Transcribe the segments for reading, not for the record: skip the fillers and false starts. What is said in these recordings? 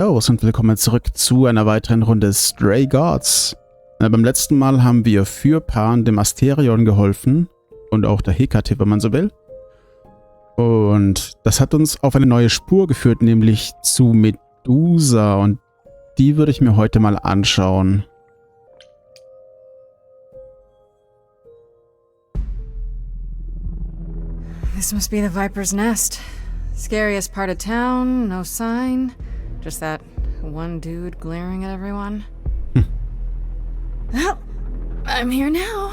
Und willkommen zurück zu einer weiteren Runde Stray Gods. Beim letzten Mal haben wir für Pan dem Asterion geholfen und auch der Hekate, wenn man so will. Und das hat uns auf eine neue Spur geführt, nämlich zu Medusa, und die würde ich mir heute mal anschauen. This must be the Viper's Nest. Scariest part of town, no sign. Just that one dude glaring at everyone. Well, I'm here now.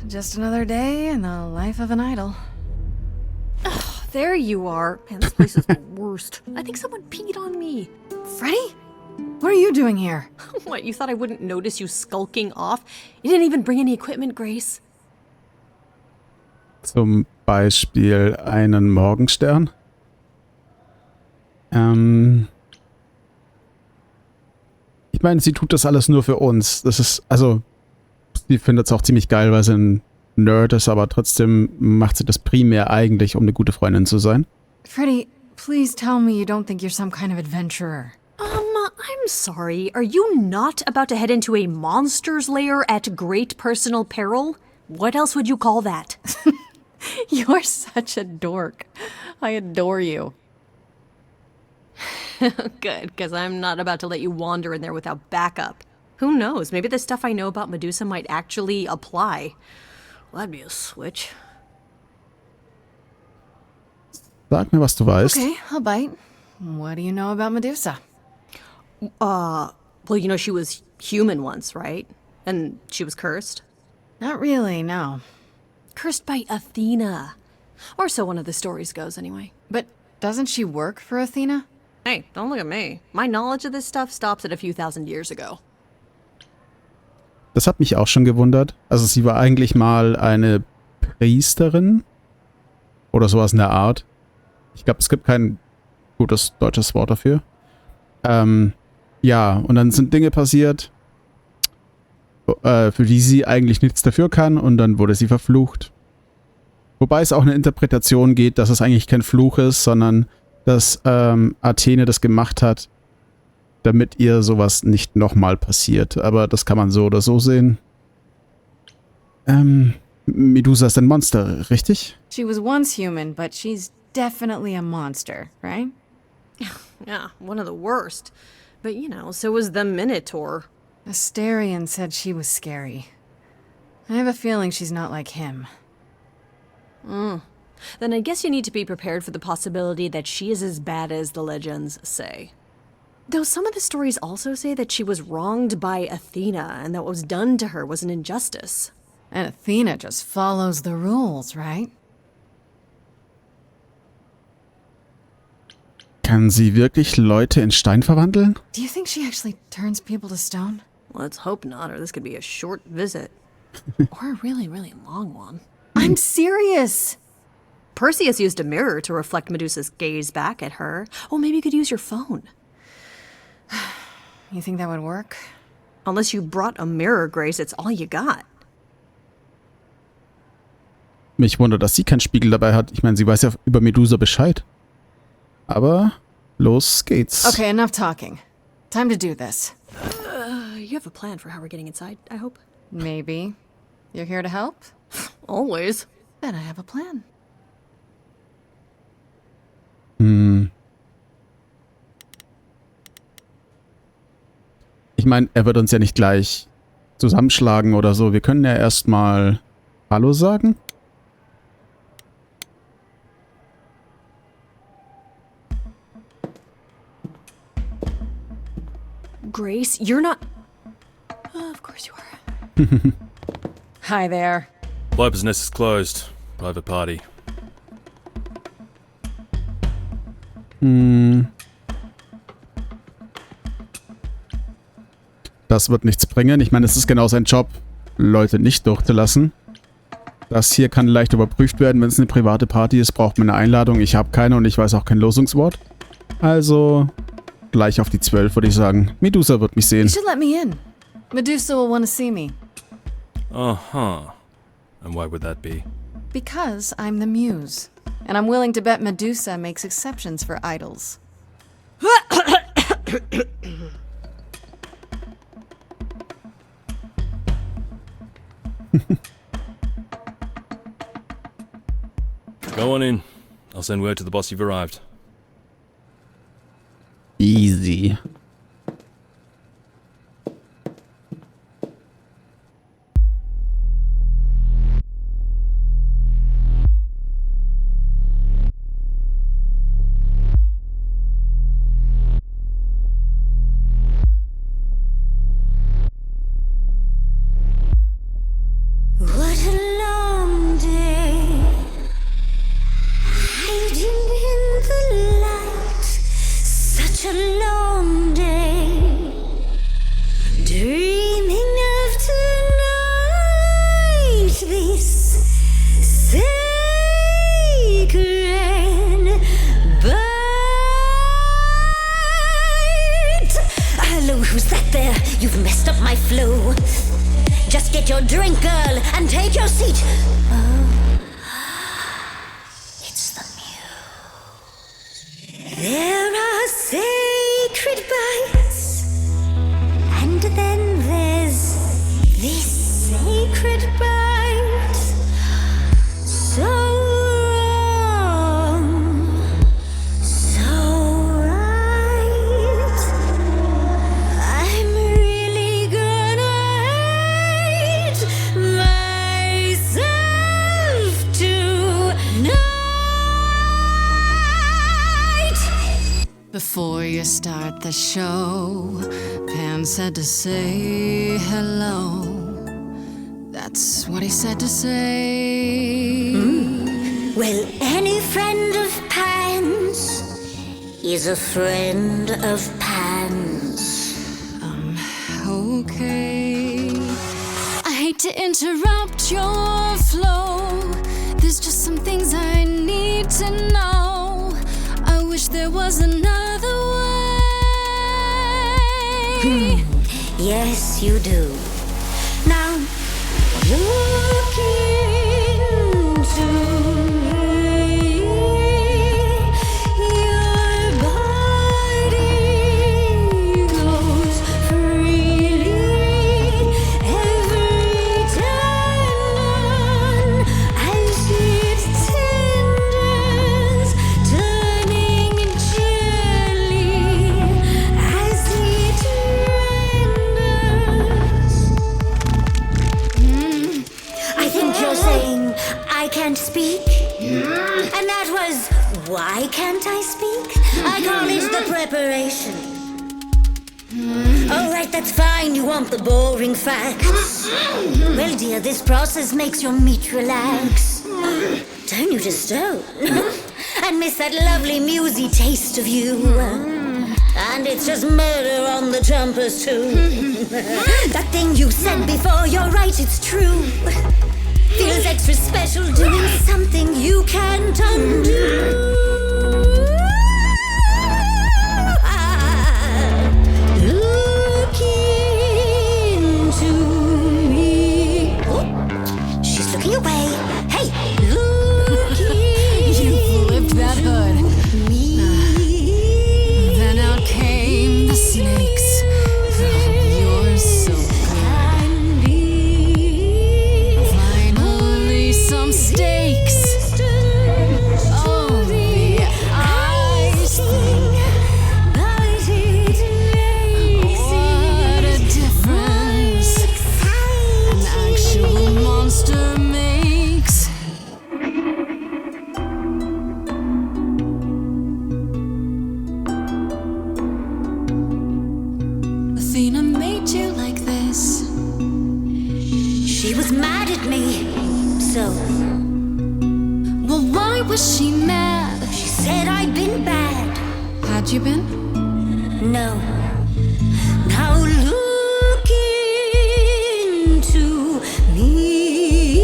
Just another day in the life of an idol. Ugh, there you are. Man, this place is the worst. I think someone peed on me. Freddy? What are you doing here? What, you thought I wouldn't notice you skulking off? You didn't even bring any equipment, Grace. Zum Beispiel einen Morgenstern. Ich meine, sie tut das alles nur für uns. Das ist, also, sie findet es auch ziemlich geil, weil sie ein Nerd ist, aber trotzdem macht sie das primär eigentlich, um eine gute Freundin zu sein. Freddy, please tell me you don't think you're some kind of adventurer. I'm sorry. Are you not about to head into a monster's lair at great personal peril? What else would you call that? You're such a dork. I adore you. Good, because I'm not about to let you wander in there without backup. Who knows? Maybe the stuff I know about Medusa might actually apply. Well, that'd be a switch. Sag mir, was du weißt. Okay, I'll bite. What do you know about Medusa? Well, you know she was human once, right? And she was cursed? Not really, no. Cursed by Athena. Or so one of the stories goes, anyway. But doesn't she work for Athena? Hey, don't look at me. My knowledge of this stuff stops at a few thousand years ago. Das hat mich auch schon gewundert. Also sie war eigentlich mal eine Priesterin oder sowas in der Art. Ich glaube, es gibt kein gutes deutsches Wort dafür. Ja, und dann sind Dinge passiert, für die sie eigentlich nichts dafür kann, und dann wurde sie verflucht. Wobei es auch eine Interpretation geht, dass es eigentlich kein Fluch ist, sondern dass Athene das gemacht hat, damit ihr sowas nicht nochmal passiert. Aber das kann man so oder so sehen. Medusa ist ein Monster, richtig? She was once human, but she's definitely a monster, right? Yeah, one of the worst. But, you know, so was the Minotaur. Asterion said she was scary. I have a feeling she's not like him. Then I guess you need to be prepared for the possibility that she is as bad as the legends say. Though some of the stories also say that she was wronged by Athena and that what was done to her was an injustice. And Athena just follows the rules, right? Kann sie wirklich Leute in Stein verwandeln? Do you think she actually turns people to stone? Let's hope not, or this could be a short visit. Or a really, really long one. I'm serious! Perseus used a mirror to reflect Medusa's gaze back at her. Oh, maybe you could use your phone. You think that would work? Unless you brought a mirror, Grace, it's all you got. Mich wundert, dass sie keinen Spiegel dabei hat. Ich meine, sie weiß ja über Medusa Bescheid. Aber los geht's. Okay, enough talking. Time to do this. You have a plan for how we're getting inside, I hope? Maybe. You're here to help? Always. Then I have a plan. Ich meine, er wird uns ja nicht gleich zusammenschlagen oder so. Wir können ja erstmal Hallo sagen. Grace, you're not... of course you are. Hi there. Viper's Nest is closed. Private party. Das wird nichts bringen. Ich meine, es ist genau sein Job, Leute nicht durchzulassen. Das hier kann leicht überprüft werden. Wenn es eine private Party ist, braucht man eine Einladung. Ich habe keine und ich weiß auch kein Losungswort. Also gleich auf die 12, würde ich sagen. Medusa wird mich sehen. You should let me in. Medusa will want to see me. Uh-huh. And why would that be? Because I'm the Muse. And I'm willing to bet Medusa makes exceptions for idols. Go on in. I'll send word to the boss you've arrived. Easy. What a long day, hiding in the light. Such a long day, dreaming of tonight. This sacred bite. Hello, who's that there? You've messed up my flow. Just get your drink, girl, and take your seat. Oh, it's the Muse. There are sacred bites, and then there's this sacred bite. So wrong, so right. I'm really gonna hate myself tonight. Before you start the show, Pan said to say hello. That's what he said to say. Well, any friend of Pan's is a friend of Pan's. Okay. I hate to interrupt your flow. There's just some things I need to know. I wish there was another way. Yes, you do. Now, look into me. Your body goes freely every time as it tenders, turning jelly as it renders. I think you're saying I can't speak, and that was why can't I speak? I call it the preparation. All right, that's fine. You want the boring facts? Well, dear, this process makes your meat relax. Turn you to stone and miss that lovely musy taste of you. And it's just murder on the trumpers too. That thing you said before, you're right, it's true. Feels extra special doing something you can't undo. Look into me. Oh, she's looking away. Hey, look You flipped that hood. me. Then out came the snakes. Oh, you're so good. Finally, some steaks. Oh, the ice. What a difference an actual monster makes. Athena made you like this. She was mad at me, so Well, why was she mad? she said I'd been bad. Had you been? No. Now look into me.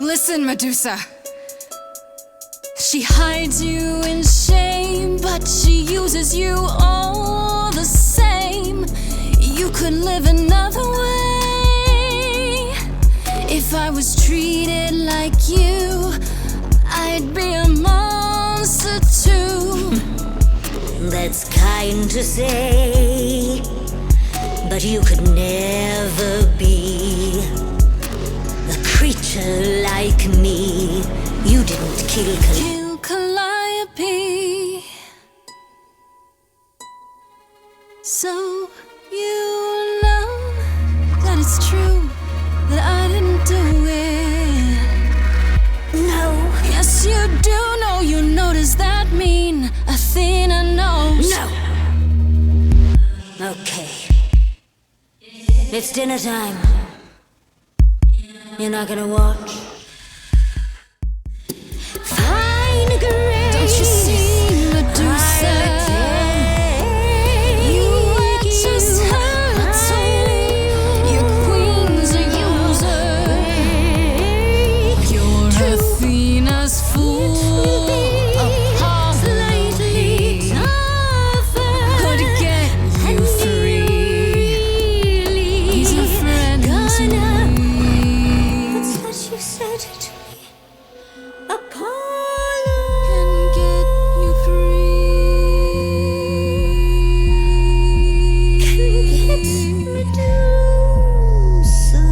Listen, Medusa. She hides you in shame, but she uses you all the same. You could live another way. If I was treated like you, I'd be a monster too. That's kind to say, but you could never be a creature like me. You didn't kill Calliope. So you know that it's true that I didn't do it. No. Yes, you do know. You know, does that mean Athena knows? No. Okay. It's dinner time. You're not gonna watch? Fine, grace. Don't you see, Medusa? You are just her tool. Your queen's a user. You're Athena's fool. Slightly tougher. Could get you free. He's a friend to me. That's what you said to me. Apollo. Can get you free. Medusa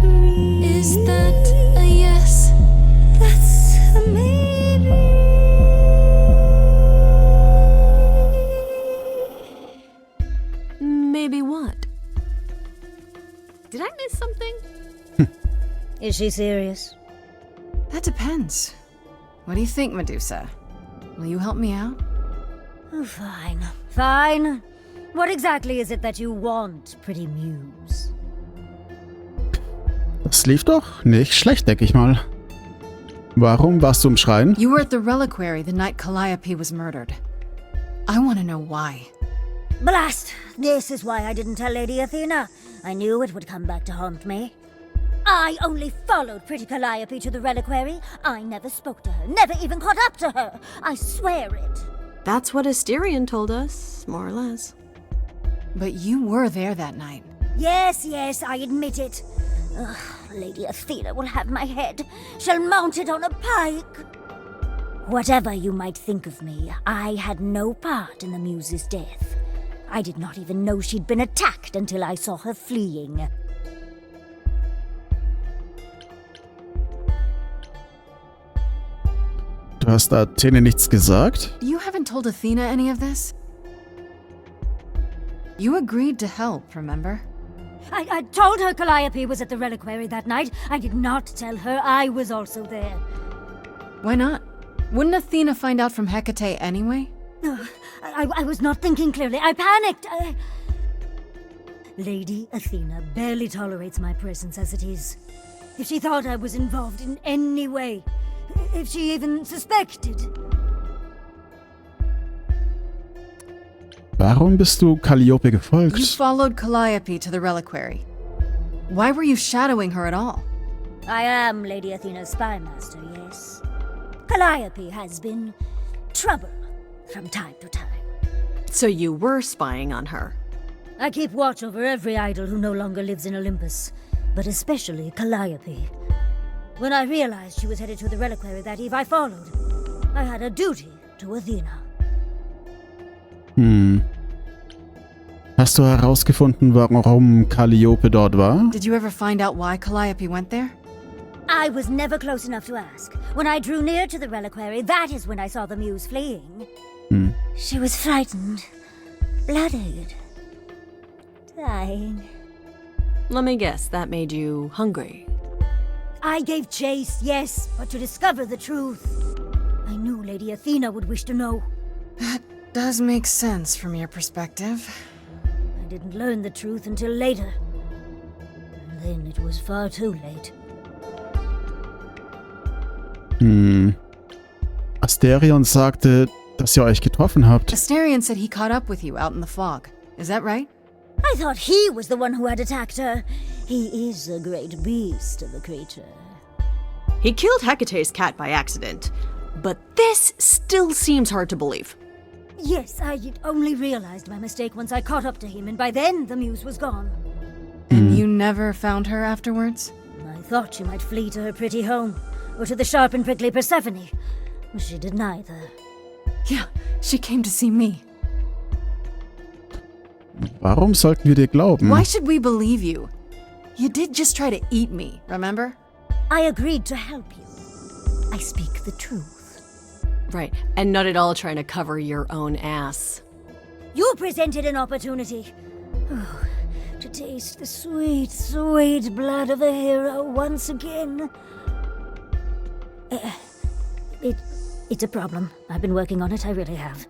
free. Is that a yes? That's a maybe. Maybe what? Did I miss something? Is she serious? That depends. What do you think, Medusa? Will you help me out? Oh, fine. Fine. What exactly is it that you want, pretty muse? Das lief doch nicht schlecht, denke ich mal. Warum warst du im Schrein? You were at the reliquary the night Calliope was murdered. I want to know why. Blast! This is why I didn't tell Lady Athena. I knew it would come back to haunt me. I only followed pretty Calliope to the reliquary. I never spoke to her, never even caught up to her. I swear it. That's what Asterion told us, more or less. But you were there that night. Yes, I admit it. Ugh, Lady Athena will have my head. She'll mount it on a pike. Whatever you might think of me, I had no part in the Muse's death. I did not even know she'd been attacked until I saw her fleeing. Du hast Athene nichts gesagt? You haven't told Athena any of this? You agreed to help, remember? I told her Calliope was at the reliquary that night. I did not tell her I was also there. Why not? Wouldn't Athena find out from Hecate anyway? I was not thinking clearly. I panicked. Lady Athena barely tolerates my presence as it is. If she thought I was involved in any way, if she even suspected. Warum bist du Calliope You gefolgt? followed Calliope to the reliquary. Why were you shadowing her at all? I am Lady Athena's spy master, yes. Calliope has been trouble from time to time. So you were spying on her. I keep watch over every idol who no longer lives in Olympus, but especially Calliope. When I realized she was headed to the reliquary that eve, I followed. I had a duty to Athena. Hast du herausgefunden, warum Calliope dort war? Did you ever find out why Calliope went there? I was never close enough to ask. When I drew near to the reliquary, that is when I saw the muse fleeing. She was frightened, bloodied, dying. Let me guess, that made you hungry. I gave chase, yes, but to discover the truth. I knew Lady Athena would wish to know. That does make sense from your perspective. I didn't learn the truth until later. And then it was far too late. Asterion sagte, dass ihr euch getroffen habt. Asterion said he caught up with you out in the fog. Is that right? I thought he was the one who had attacked her. He is a great beast of a creature. He killed Hecate's cat by accident, but this still seems hard to believe. Yes, I had only realized my mistake once I caught up to him, and by then the muse was gone. And you never found her afterwards? I thought she might flee to her pretty home, or to the sharp and prickly Persephone. She did neither. Yeah, she came to see me. Warum sollten wir dir glauben? Why should we believe you? You did just try to eat me, remember? I agreed to help you. I speak the truth. Right, and not at all trying to cover your own ass. You presented an opportunity. Oh, to taste the sweet, sweet blood of a hero once again. It's a problem. I've been working on it, I really have.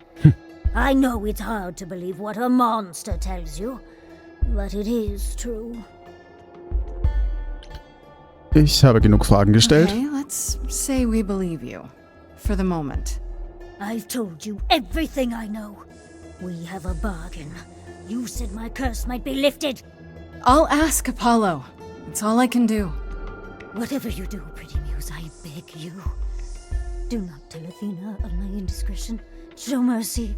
I know it's hard to believe what a monster tells you, but it is true. Ich habe genug Fragen gestellt. Okay, let's say we believe you. For the moment. I've told you everything I know. We have a bargain. You said my curse might be lifted. I'll ask Apollo. That's all I can do. Whatever you do, Pretty Muse, I beg you. Do not tell Athena of my indiscretion. Show mercy.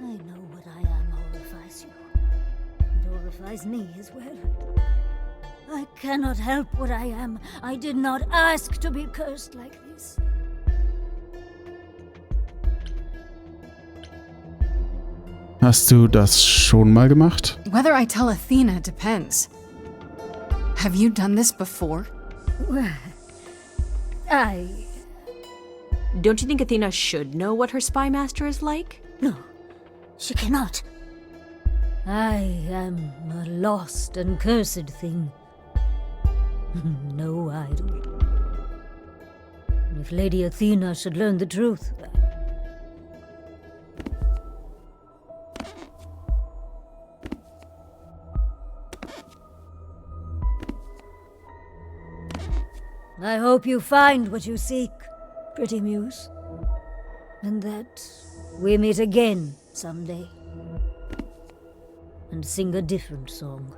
I know what I am horrifies you. It horrifies me as well. I cannot help what I am. I did not ask to be cursed like this. Hast du das schon mal gemacht? Whether I tell Athena depends. Have you done this before? Don't you think Athena should know what her spy master is like? No, she cannot. I am a lost and cursed thing. No idol. If Lady Athena should learn the truth... I hope you find what you seek, Pretty Muse. And that we meet again someday. And sing a different song.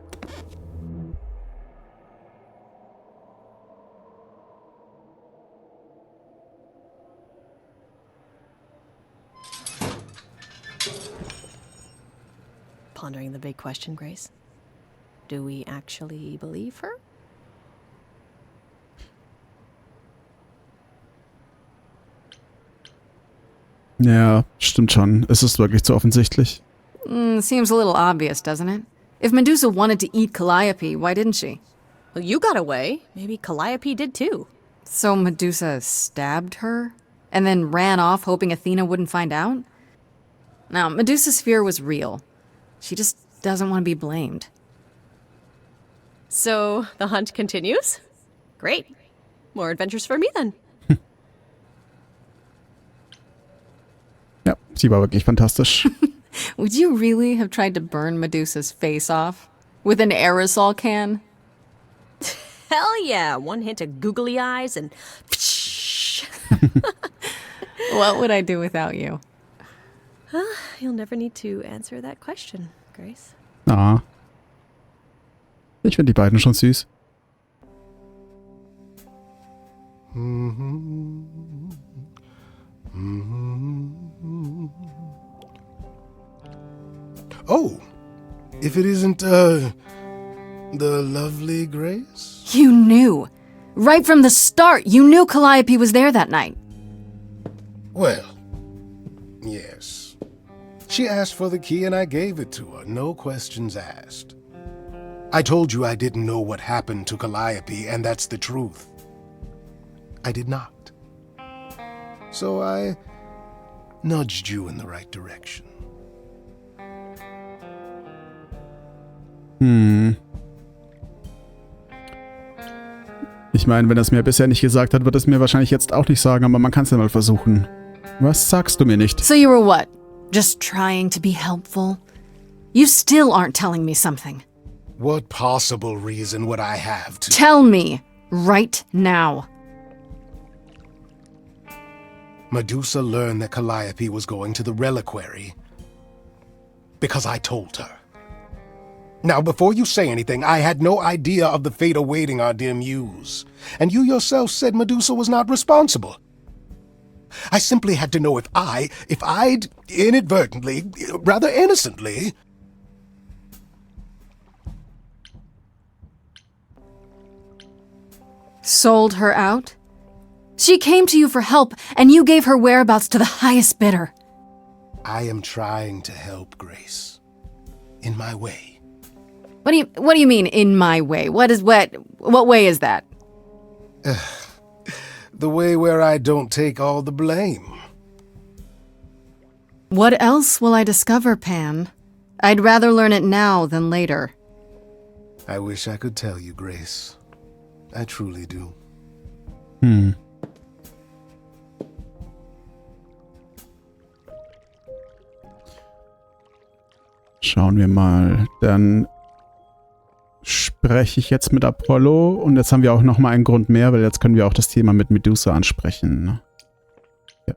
Pondering the big question, Grace. Do we actually believe her? Ja, stimmt schon. Es ist wirklich zu offensichtlich. Seems a little obvious, doesn't it? If Medusa wanted to eat Calliope, why didn't she? Well, you got away. Maybe Calliope did too. So Medusa stabbed her? And then ran off hoping Athena wouldn't find out? Now, Medusa's fear was real. She just doesn't want to be blamed. So, the hunt continues? Great. More adventures for me then. Ja, sie war wirklich fantastisch. Would you really have tried to burn Medusa's face off? With an aerosol can? Hell yeah. One hint of googly eyes and... What would I do without you? You'll never need to answer that question, Grace. Ah. Ich finde die beiden schon süß. Oh, if it isn't, the lovely Grace? You knew. Right from the start, you knew Calliope was there that night. Well, yes. She asked for the key and I gave it to her, no questions asked. I told you I didn't know what happened to Calliope, and that's the truth. I did not. So I nudged you in the right direction. Ich meine, wenn er es mir bisher nicht gesagt hat, wird er es mir wahrscheinlich jetzt auch nicht sagen, aber man kann es ja mal versuchen. Was sagst du mir nicht? So you were what? Just trying to be helpful? You still aren't telling me something. What possible reason would I have to— Tell me, right now. Medusa learned that Calliope was going to the reliquary because I told her. Now, before you say anything, I had no idea of the fate awaiting our dear Muse. And you yourself said Medusa was not responsible. I simply had to know if I'd inadvertently, rather innocently— Sold her out? She came to you for help, and you gave her whereabouts to the highest bidder. I am trying to help, Grace. in my way. What do you mean, in my way? What way is that? The way where I don't take all the blame. What else will I discover, Pan? I'd rather learn it now than later. I wish I could tell you, Grace. I truly do. Schauen wir mal. Dann spreche ich jetzt mit Apollo und jetzt haben wir auch nochmal einen Grund mehr, weil jetzt können wir auch das Thema mit Medusa ansprechen. Ne? Ja.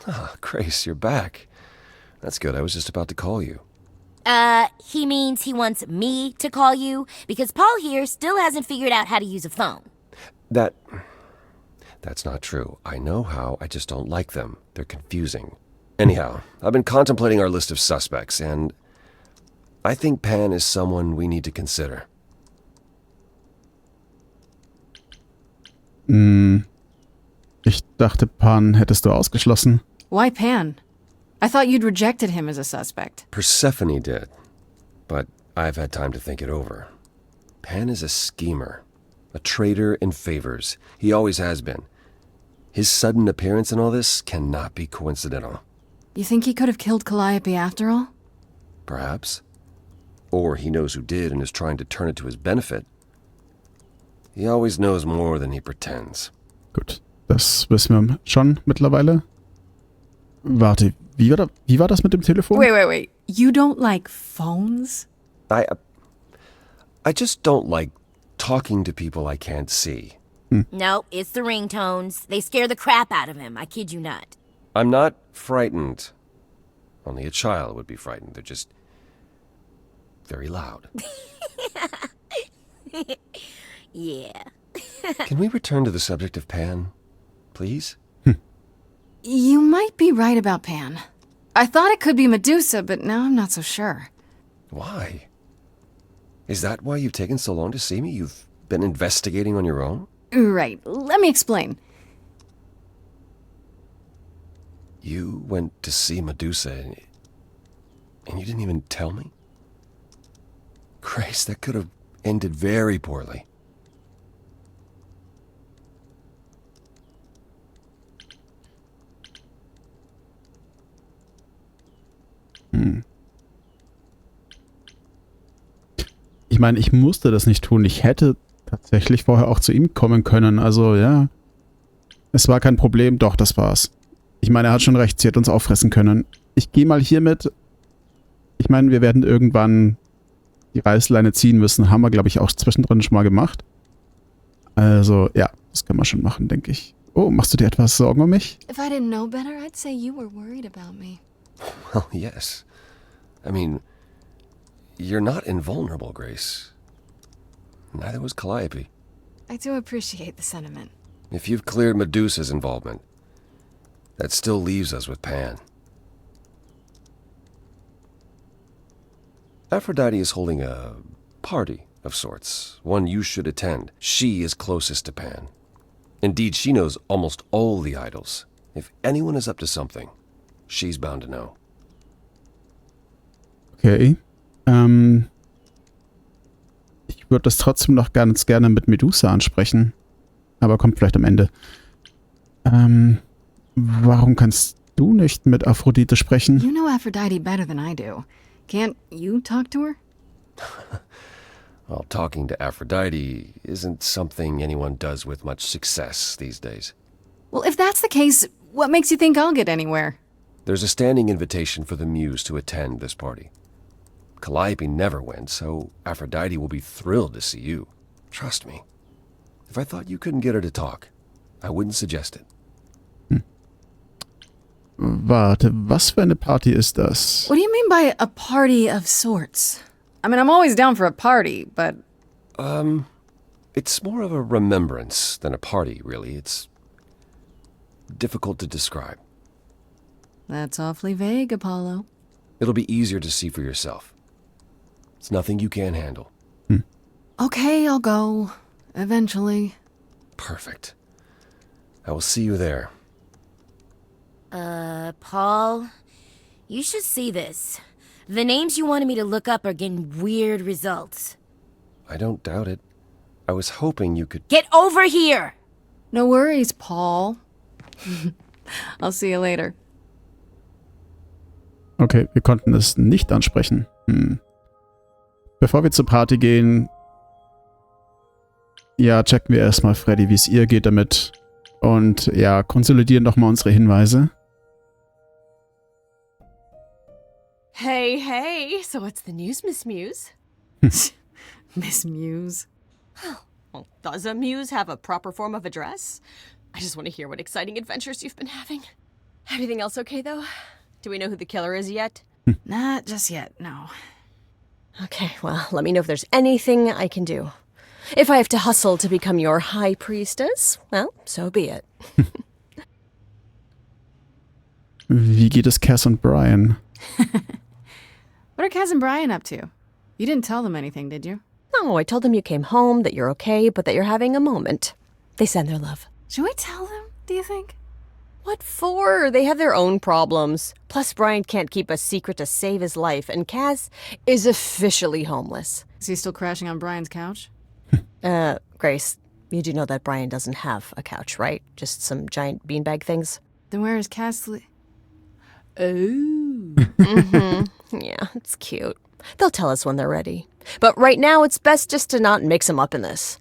Ah, Grace, you're back. That's good. I was just about to call you. He means he wants me to call you because Paul here still hasn't figured out how to use a phone. That's not true. I know how, I just don't like them. They're confusing. Anyhow, I've been contemplating our list of suspects, and I think Pan is someone we need to consider. Ich dachte, Pan hättest du ausgeschlossen. Why Pan? I thought you'd rejected him as a suspect. Persephone did, but I've had time to think it over. Pan is a schemer, a traitor in favors. He always has been. His sudden appearance in all this cannot be coincidental. You think he could have killed Calliope after all? Perhaps. Or he knows who did and is trying to turn it to his benefit. He always knows more than he pretends. Gut, das wissen wir schon mittlerweile. Warte, wie war das mit dem Telefon? Wait. You don't like phones? I just don't like talking to people I can't see. No, it's the ringtones. They scare the crap out of him, I kid you not. I'm not frightened. Only a child would be frightened. They're just very loud. Yeah. Can we return to the subject of Pan, please? You might be right about Pan. I thought it could be Medusa, but now I'm not so sure. Why? Is that why you've taken so long to see me? You've been investigating on your own? Right. Let me explain. You went to see Medusa and you didn't even tell me? Grace, that could have ended very poorly. Ich meine, ich musste das nicht tun. Ich hätte tatsächlich vorher auch zu ihm kommen können. Also, ja. Es war kein Problem. Doch, das war's. Ich meine, er hat schon recht. Sie hätte uns auffressen können. Ich gehe mal hiermit. Ich meine, wir werden irgendwann die Reißleine ziehen müssen. Haben wir, glaube ich, auch zwischendrin schon mal gemacht. Also, ja. Das können wir schon machen, denke ich. Oh, machst du dir etwas Sorgen um mich? If I didn't know better, I'd say you were worried about me. Well, yes. I mean, you're not invulnerable, Grace. Neither was Calliope. I do appreciate the sentiment. If you've cleared Medusa's involvement, that still leaves us with Pan. Aphrodite is holding a party of sorts, one you should attend. She is closest to Pan. Indeed, she knows almost all the idols. If anyone is up to something, she's bound to know. Okay. Ich würde das trotzdem noch ganz gerne mit Medusa ansprechen. Aber kommt vielleicht am Ende. Warum kannst du nicht mit Aphrodite sprechen? You know Aphrodite better than I do. Can't you talk to her? Well, talking to Aphrodite isn't something anyone does with much success these days. Well, if that's the case, what makes you think I'll get anywhere? There's a standing invitation for the Muse to attend this party. Calliope never went, so Aphrodite will be thrilled to see you. Trust me. If I thought you couldn't get her to talk, I wouldn't suggest it. Warte, was für eine Party ist das? What do you mean by a party of sorts? I mean, I'm always down for a party, but... It's more of a remembrance than a party, really. It's difficult to describe. That's awfully vague, Apollo. It'll be easier to see for yourself. It's nothing you can't handle. Okay, I'll go. Eventually. Perfect. I will see you there. Paul, you should see this. The names you wanted me to look up are getting weird results. I don't doubt it. I was hoping you could... Get over here! No worries, Paul. I'll see you later. Okay, wir konnten es nicht ansprechen. Bevor wir zur Party gehen, ja, checken wir erstmal, Freddy, wie es ihr geht damit. Und ja, konsolidieren doch mal unsere Hinweise. Hey, so what's the news, Miss Muse? Miss Muse. Well, does a muse have a proper form of address? I just want to hear what exciting adventures you've been having. Everything else okay, though? Do we know who the killer is yet? Not just yet, no. Okay, well, let me know if there's anything I can do. If I have to hustle to become your high priestess, well, so be it. Wie geht es Cass und Brian? What are Kaz and Brian up to? You didn't tell them anything, did you? No, I told them you came home, that you're okay, but that you're having a moment. They send their love. Should we tell them, do you think? What for? They have their own problems. Plus, Brian can't keep a secret to save his life, and Kaz is officially homeless. Is he still crashing on Brian's couch? Grace, you do know that Brian doesn't have a couch, right? Just some giant beanbag things? Then where is Kaz Oh. Yeah, it's cute. They'll tell us when they're ready. But right now, it's best just to not mix them up in this.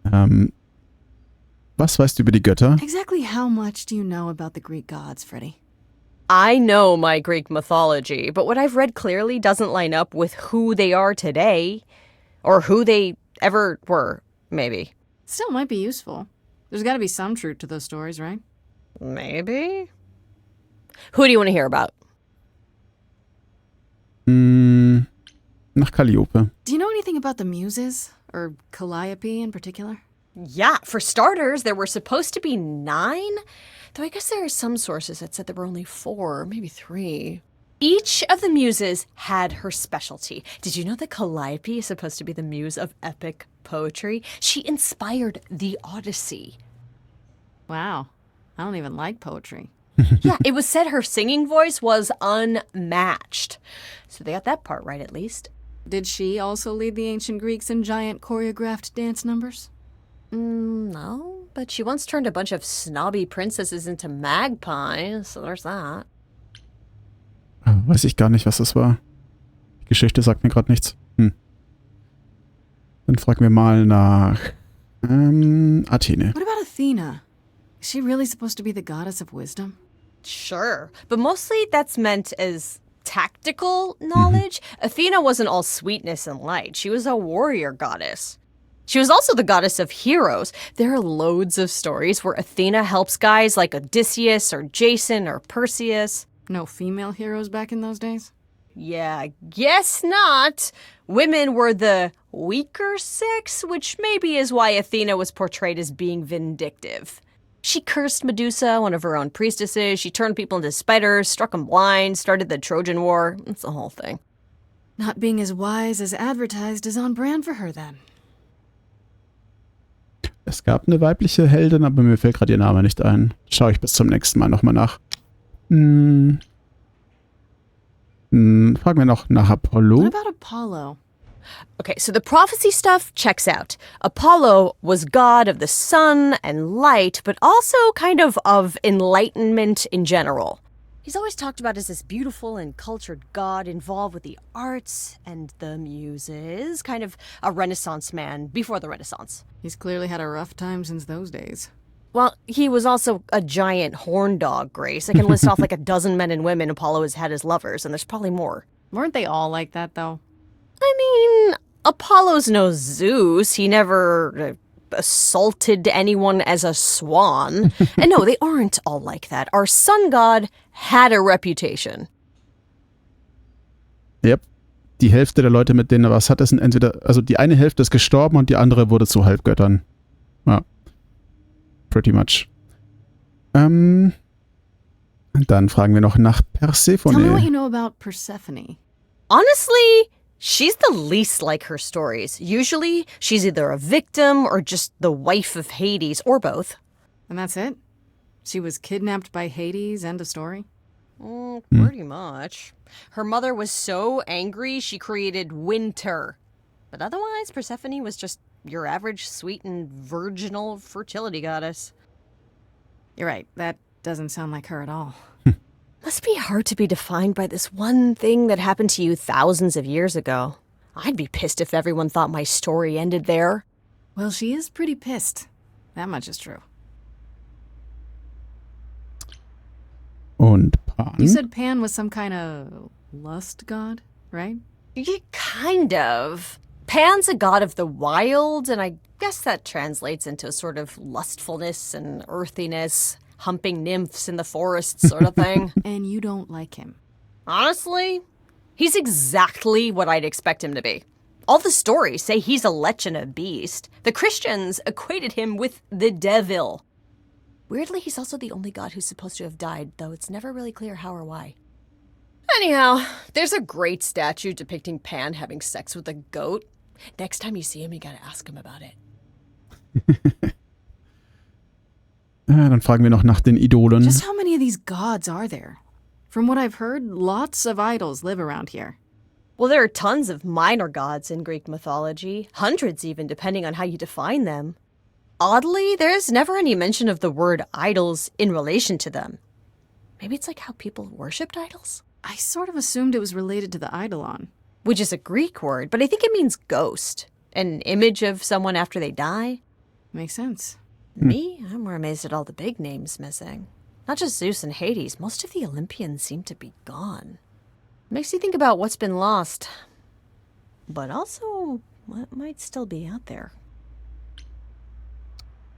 Was weißt du über die Götter? Exactly how much do you know about the Greek gods, Freddy? I know my Greek mythology, but what I've read clearly doesn't line up with who they are today. Or who they ever were, maybe. Still might be useful. There's gotta be some truth to those stories, right? Maybe? Who do you want to hear about? Nach Calliope. Do you know anything about the Muses? Or Calliope in particular? Yeah, for starters, there were supposed to be 9. Though I guess there are some sources that said there were only 4, maybe 3. Each of the muses had her specialty. Did you know that Calliope is supposed to be the muse of epic poetry? She inspired the Odyssey. Wow. I don't even like poetry. Yeah, it was said her singing voice was unmatched. So they got that part right, at least. Did she also lead the ancient Greeks in giant choreographed dance numbers? No, but she once turned a bunch of snobby princesses into magpies, so there's that. Weiß ich gar nicht, was das war. Die Geschichte sagt mir gerade nichts. Dann fragen wir mal nach Athene. What about Athena? Is she really supposed to be the goddess of wisdom? Sure, but mostly that's meant as tactical knowledge. Athena wasn't all sweetness and light. She was a warrior goddess. She was also the goddess of heroes. There are loads of stories where Athena helps guys like Odysseus or Jason or Perseus. No female heroes back in those days? Yeah, guess not. Women were the weaker sex, which maybe is why Athena was portrayed as being vindictive. She cursed Medusa, one of her own priestesses. She turned people into spiders, struck them blind, started the Trojan War. It's the whole thing. Not being as wise as advertised is on brand for her then. Es gab eine weibliche Heldin, aber mir fällt gerade ihr Name nicht ein. Schaue ich bis zum nächsten Mal nochmal nach. Fragen wir noch nach Apollo. What about Apollo? Okay, so the prophecy stuff checks out. Apollo was god of the sun and light, but also kind of enlightenment in general. He's always talked about as this beautiful and cultured god involved with the arts and the muses, kind of a Renaissance man before the Renaissance. He's clearly had a rough time since those days. Well, he was also a giant horn dog, Grace. I can list off like a dozen men and women Apollo has had as lovers, and there's probably more. Weren't they all like that, though? I mean, Apollo's no Zeus. He never assaulted anyone as a swan. And no, they aren't all like that. Our sun god had a reputation. Yep. Die Hälfte der Leute, mit denen er was hat, sind entweder, also die eine Hälfte ist gestorben und die andere wurde zu Halbgöttern. Ja. Pretty much. Dann fragen wir noch nach Persephone. Tell me what you know about Persephone. Honestly, she's the least like her stories. Usually, she's either a victim or just the wife of Hades, or both. And that's it? She was kidnapped by Hades, end of story? Pretty much. Her mother was so angry she created winter. But otherwise, Persephone was just your average sweet and virginal fertility goddess. You're right, that doesn't sound like her at all. Must be hard to be defined by this one thing that happened to you thousands of years ago. I'd be pissed if everyone thought my story ended there. Well, she is pretty pissed. That much is true. Und Pan? You said Pan was some kind of lust god, right? Yeah, kind of. Pan's a god of the wild, and I guess that translates into a sort of lustfulness and earthiness, humping nymphs in the forest sort of thing. And you don't like him. Honestly, he's exactly what I'd expect him to be. All the stories say he's a lech and a beast. The Christians equated him with the devil. Weirdly, he's also the only god who's supposed to have died, though it's never really clear how or why. Anyhow, there's a great statue depicting Pan having sex with a goat. Next time you see him, you gotta ask him about it. Dann fragen wir noch nach den Idolen. Just how many of these gods are there? From what I've heard, lots of idols live around here. Well, there are tons of minor gods in Greek mythology, hundreds even, depending on how you define them. Oddly, there's never any mention of the word idols in relation to them. Maybe it's like how people worshipped idols? I sort of assumed it was related to the eidolon. Which is a Greek word, but I think it means ghost. An image of someone after they die. Makes sense. Me? I'm more amazed at all the big names missing. Not just Zeus and Hades, most of the Olympians seem to be gone. Makes you think about what's been lost. But also, what might still be out there.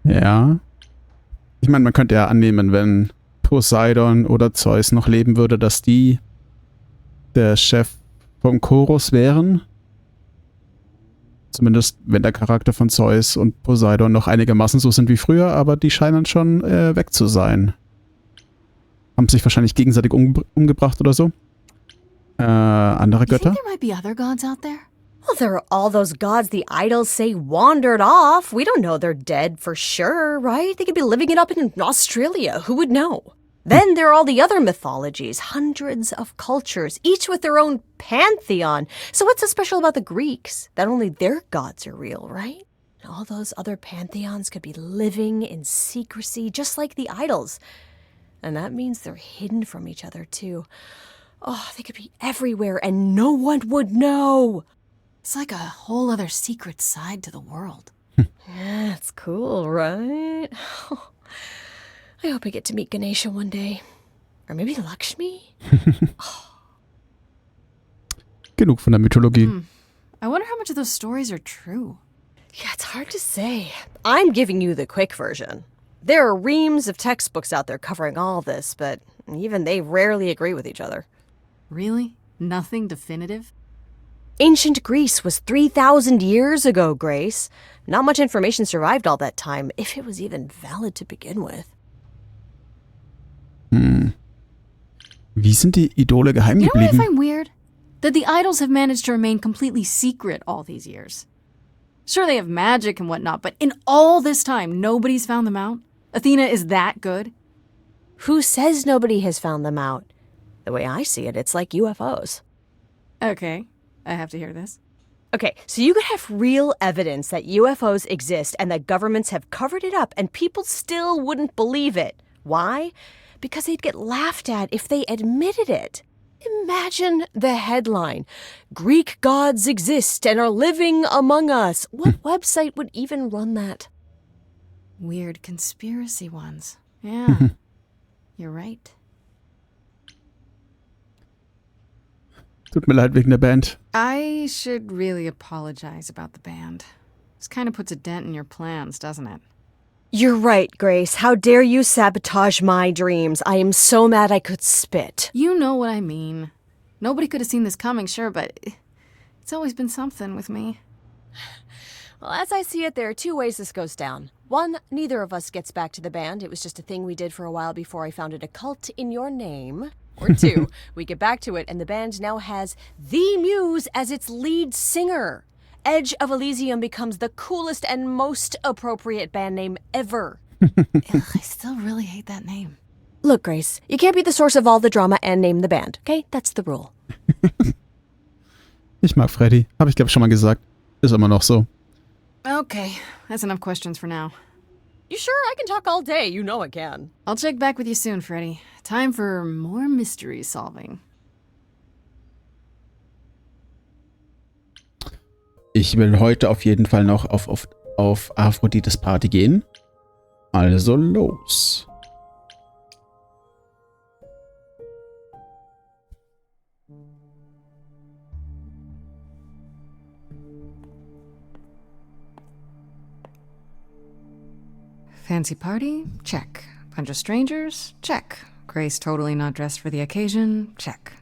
Ja. Ich meine, man könnte ja annehmen, wenn Poseidon oder Zeus noch leben würde, dass die der Chef vom Chorus wären. Zumindest, wenn der Charakter von Zeus und Poseidon noch einigermaßen so sind wie früher, aber die scheinen schon weg zu sein. Haben sich wahrscheinlich gegenseitig umgebracht oder so. Andere Götter? You think there might be other gods out there? Well, there are all those gods the idols say wandered off. We don't know they're dead for sure, right? They could be living it up in Australia. Who would know? Then there are all the other mythologies, hundreds of cultures, each with their own pantheon. So what's so special about the Greeks? That only their gods are real, right? And all those other pantheons could be living in secrecy, just like the idols. And that means they're hidden from each other, too. Oh, they could be everywhere and no one would know. It's like a whole other secret side to the world. Yeah, it's cool, right? I hope I get to meet Ganesha one day. Or maybe Lakshmi? Genug von der Mythologie. I wonder how much of those stories are true. Yeah, it's hard to say. I'm giving you the quick version. There are reams of textbooks out there covering all this, but even they rarely agree with each other. Really? Nothing definitive? Ancient Greece was 3,000 years ago, Grace. Not much information survived all that time, if it was even valid to begin with. Wie sind die Idole geheim You know what I geblieben? find weird? That the idols have managed to remain completely secret all these years. Sure, they have magic and whatnot, but in all this time, nobody's found them out? Athena is that good? Who says nobody has found them out? The way I see it, it's like UFOs. Okay, I have to hear this. Okay, so you could have real evidence that UFOs exist and that governments have covered it up and people still wouldn't believe it. Why? Because they'd get laughed at if they admitted it. Imagine the headline, Greek gods exist and are living among us. What website would even run that? Weird conspiracy ones. Yeah, you're right. Tut mir leid wegen der Band. I should really apologize about the band. This kind of puts a dent in your plans, doesn't it? You're right, Grace. How dare you sabotage my dreams? I am so mad I could spit. You know what I mean. Nobody could have seen this coming, sure, but it's always been something with me. Well, as I see it, there are two ways this goes down. One, neither of us gets back to the band. It was just a thing we did for a while before I founded a cult in your name. Or two, we get back to it and the band now has the Muse as its lead singer. Edge of Elysium becomes the coolest and most appropriate band name ever. Ugh, I still really hate that name. Look, Grace, you can't be the source of all the drama and name the band, okay? That's the rule. Ich mag Freddy. Habe ich, glaube ich, schon mal gesagt. Ist immer noch so. Okay, that's enough questions for now. You sure? I can talk all day. You know I can. I'll check back with you soon, Freddy. Time for more mystery solving. Ich will heute auf jeden Fall noch auf Aphrodites Party gehen. Also los. Fancy party? Check. Bunch of strangers? Check. Grace totally not dressed for the occasion? Check.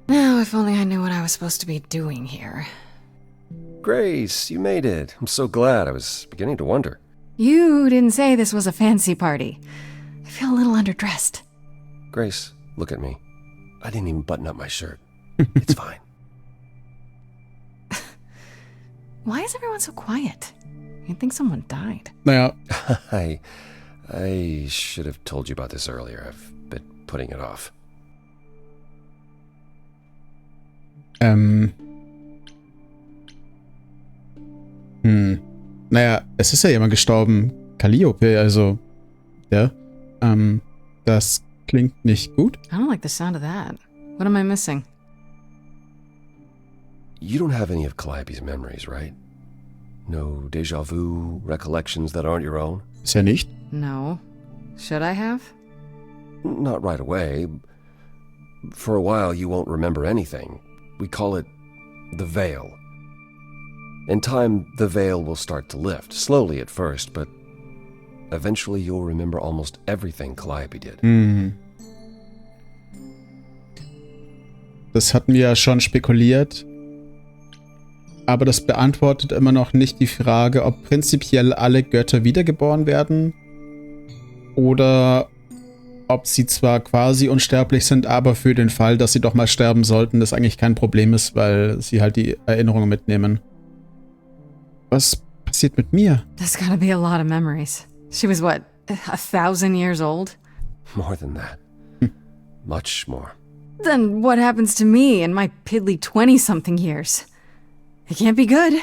Now, if only I knew what I was supposed to be doing here. Grace, you made it. I'm so glad. I was beginning to wonder. You didn't say this was a fancy party. I feel a little underdressed. Grace, look at me. I didn't even button up my shirt. It's fine. Why is everyone so quiet? You'd think someone died. Naja, I should have told you about this earlier. I've been putting it off. Naja, es ist ja jemand gestorben. Calliope, also. Ja. Das klingt nicht gut. I don't like the sound of that. What am I missing? You don't have any of Calliope's memories, right? No déjà vu, recollections that aren't your own? Ist ja nicht. No. Should I have? Not right away. For a while, you won't remember anything. We call it the veil. In time, the veil will start to lift, slowly at first, but eventually you'll remember almost everything Calliope did. Das hatten wir ja schon spekuliert. Aber das beantwortet immer noch nicht die Frage, ob prinzipiell alle Götter wiedergeboren werden oder ob sie zwar quasi unsterblich sind, aber für den Fall, dass sie doch mal sterben sollten, das eigentlich kein Problem ist, weil sie halt die Erinnerungen mitnehmen. Was passiert mit mir? There's gotta be a lot of memories. She was what, 1,000 years old? More than that. Much more. Then what happens to me in my piddly 20-something years? It can't be good.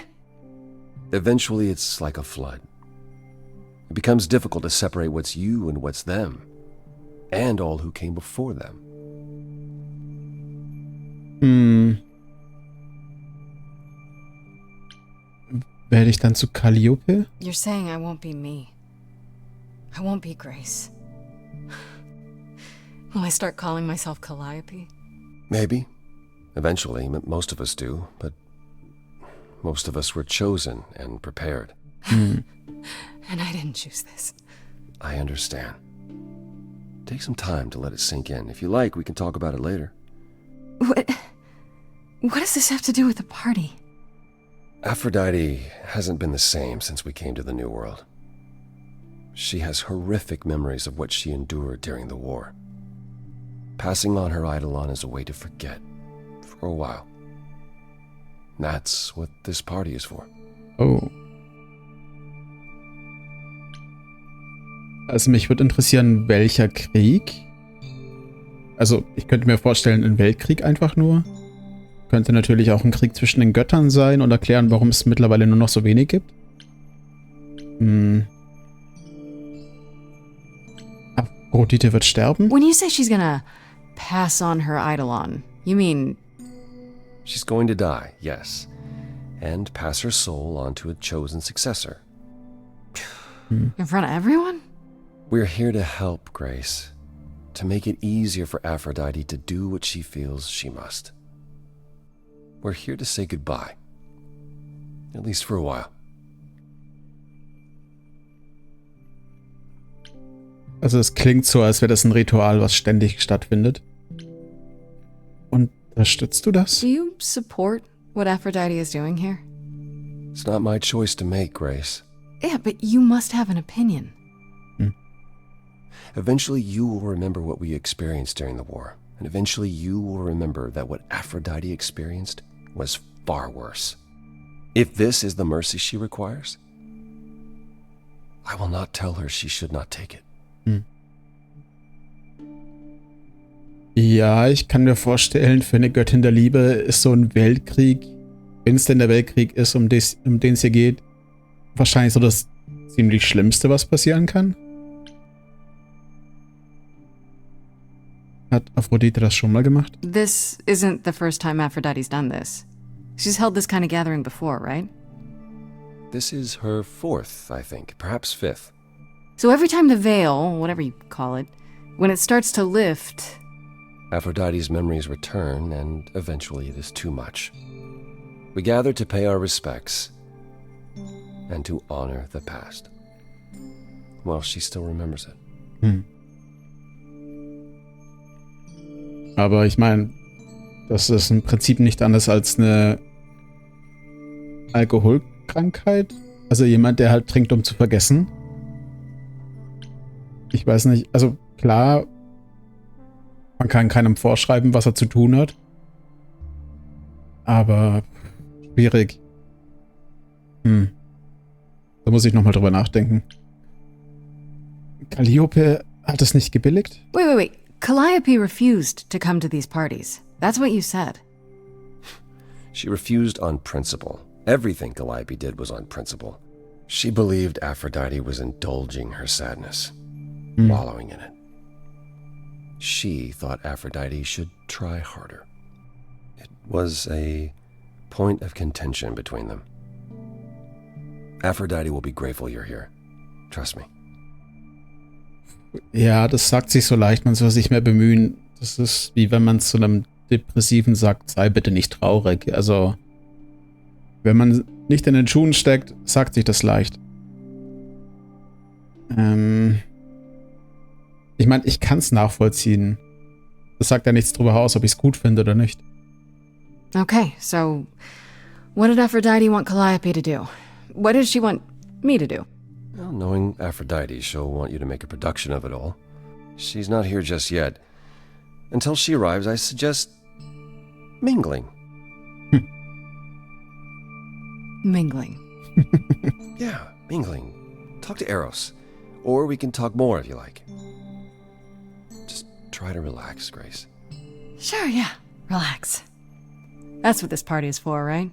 Eventually, it's like a flood. It becomes difficult to separate what's you and what's them, and all who came before them. Werde ich dann zu Calliope? You're saying I won't be me. I won't be Grace. Will I start calling myself Calliope? Maybe. Eventually, most of us do, but most of us were chosen and prepared. And I didn't choose this. I understand. Take some time to let it sink in. If you like, we can talk about it later. What does this have to do with the party? Aphrodite hasn't been the same since we came to the New World. She has horrific memories of what she endured during the war. Passing on her eidolon is a way to forget, for a while. That's what this party is for. Oh. Also mich würde interessieren, welcher Krieg? Also ich könnte mir vorstellen, ein Weltkrieg einfach nur. Könnte natürlich auch ein Krieg zwischen den Göttern sein und erklären, warum es mittlerweile nur noch so wenig gibt. Aphrodite wird sterben? When you say she's gonna pass on her eidolon, you mean... She's going to die, yes, and pass her soul on to a chosen successor. In front of everyone? We're here to help, Grace, to make it easier for Aphrodite to do what she feels she must. We're here to say goodbye, at least for a while. Also es klingt so, als wäre das ein Ritual, was ständig stattfindet. Unterstützt du das? Do you support what Aphrodite is doing here? It's not my choice to make, Grace. Yeah, but you must have an opinion. Eventually you will remember what we experienced during the war, and eventually you will remember that what Aphrodite experienced was far worse. If this is the mercy she requires, I will not tell her she should not take it. Ja, ich kann mir vorstellen, für eine Göttin der Liebe ist so ein Weltkrieg, wenn es denn der Weltkrieg ist, um den es hier geht, wahrscheinlich so das ziemlich Schlimmste, was passieren kann. Hat Aphrodite das schon mal gemacht? This isn't the first time Aphrodite's done this. She's held this kind of gathering before, right? This is her 4th, I think, perhaps 5th. So every time the veil, whatever you call it, when it starts to lift, Aphrodite's memories return, and eventually it is too much. We gather to pay our respects and to honor the past. Well, she still remembers it. Aber ich meine, das ist im Prinzip nicht anders als eine Alkoholkrankheit. Also jemand, der halt trinkt, um zu vergessen. Ich weiß nicht, also klar, man kann keinem vorschreiben, was er zu tun hat. Aber schwierig. Da muss ich nochmal drüber nachdenken. Calliope hat es nicht gebilligt? Wait. Calliope refused to come to these parties. That's what you said. She refused on principle. Everything Calliope did was on principle. She believed Aphrodite was indulging her sadness, wallowing in it. She thought Aphrodite should try harder. It was a point of contention between them. Aphrodite will be grateful you're here. Trust me. Ja, das sagt sich so leicht, man soll sich mehr bemühen. Das ist wie wenn man zu einem Depressiven sagt, sei bitte nicht traurig. Also, wenn man nicht in den Schuhen steckt, sagt sich das leicht. Ich meine, ich kann es nachvollziehen. Das sagt ja nichts drüber aus, ob ich es gut finde oder nicht. Okay, so what did Aphrodite want Calliope to do? What did she want me to do? Well, knowing Aphrodite, she'll want you to make a production of it all. She's not here just yet. Until she arrives, I suggest mingling. Mingling. Yeah, mingling. Talk to Eros. Or we can talk more if you like. Just try to relax, Grace. Sure, yeah. Relax. That's what this party is for, right?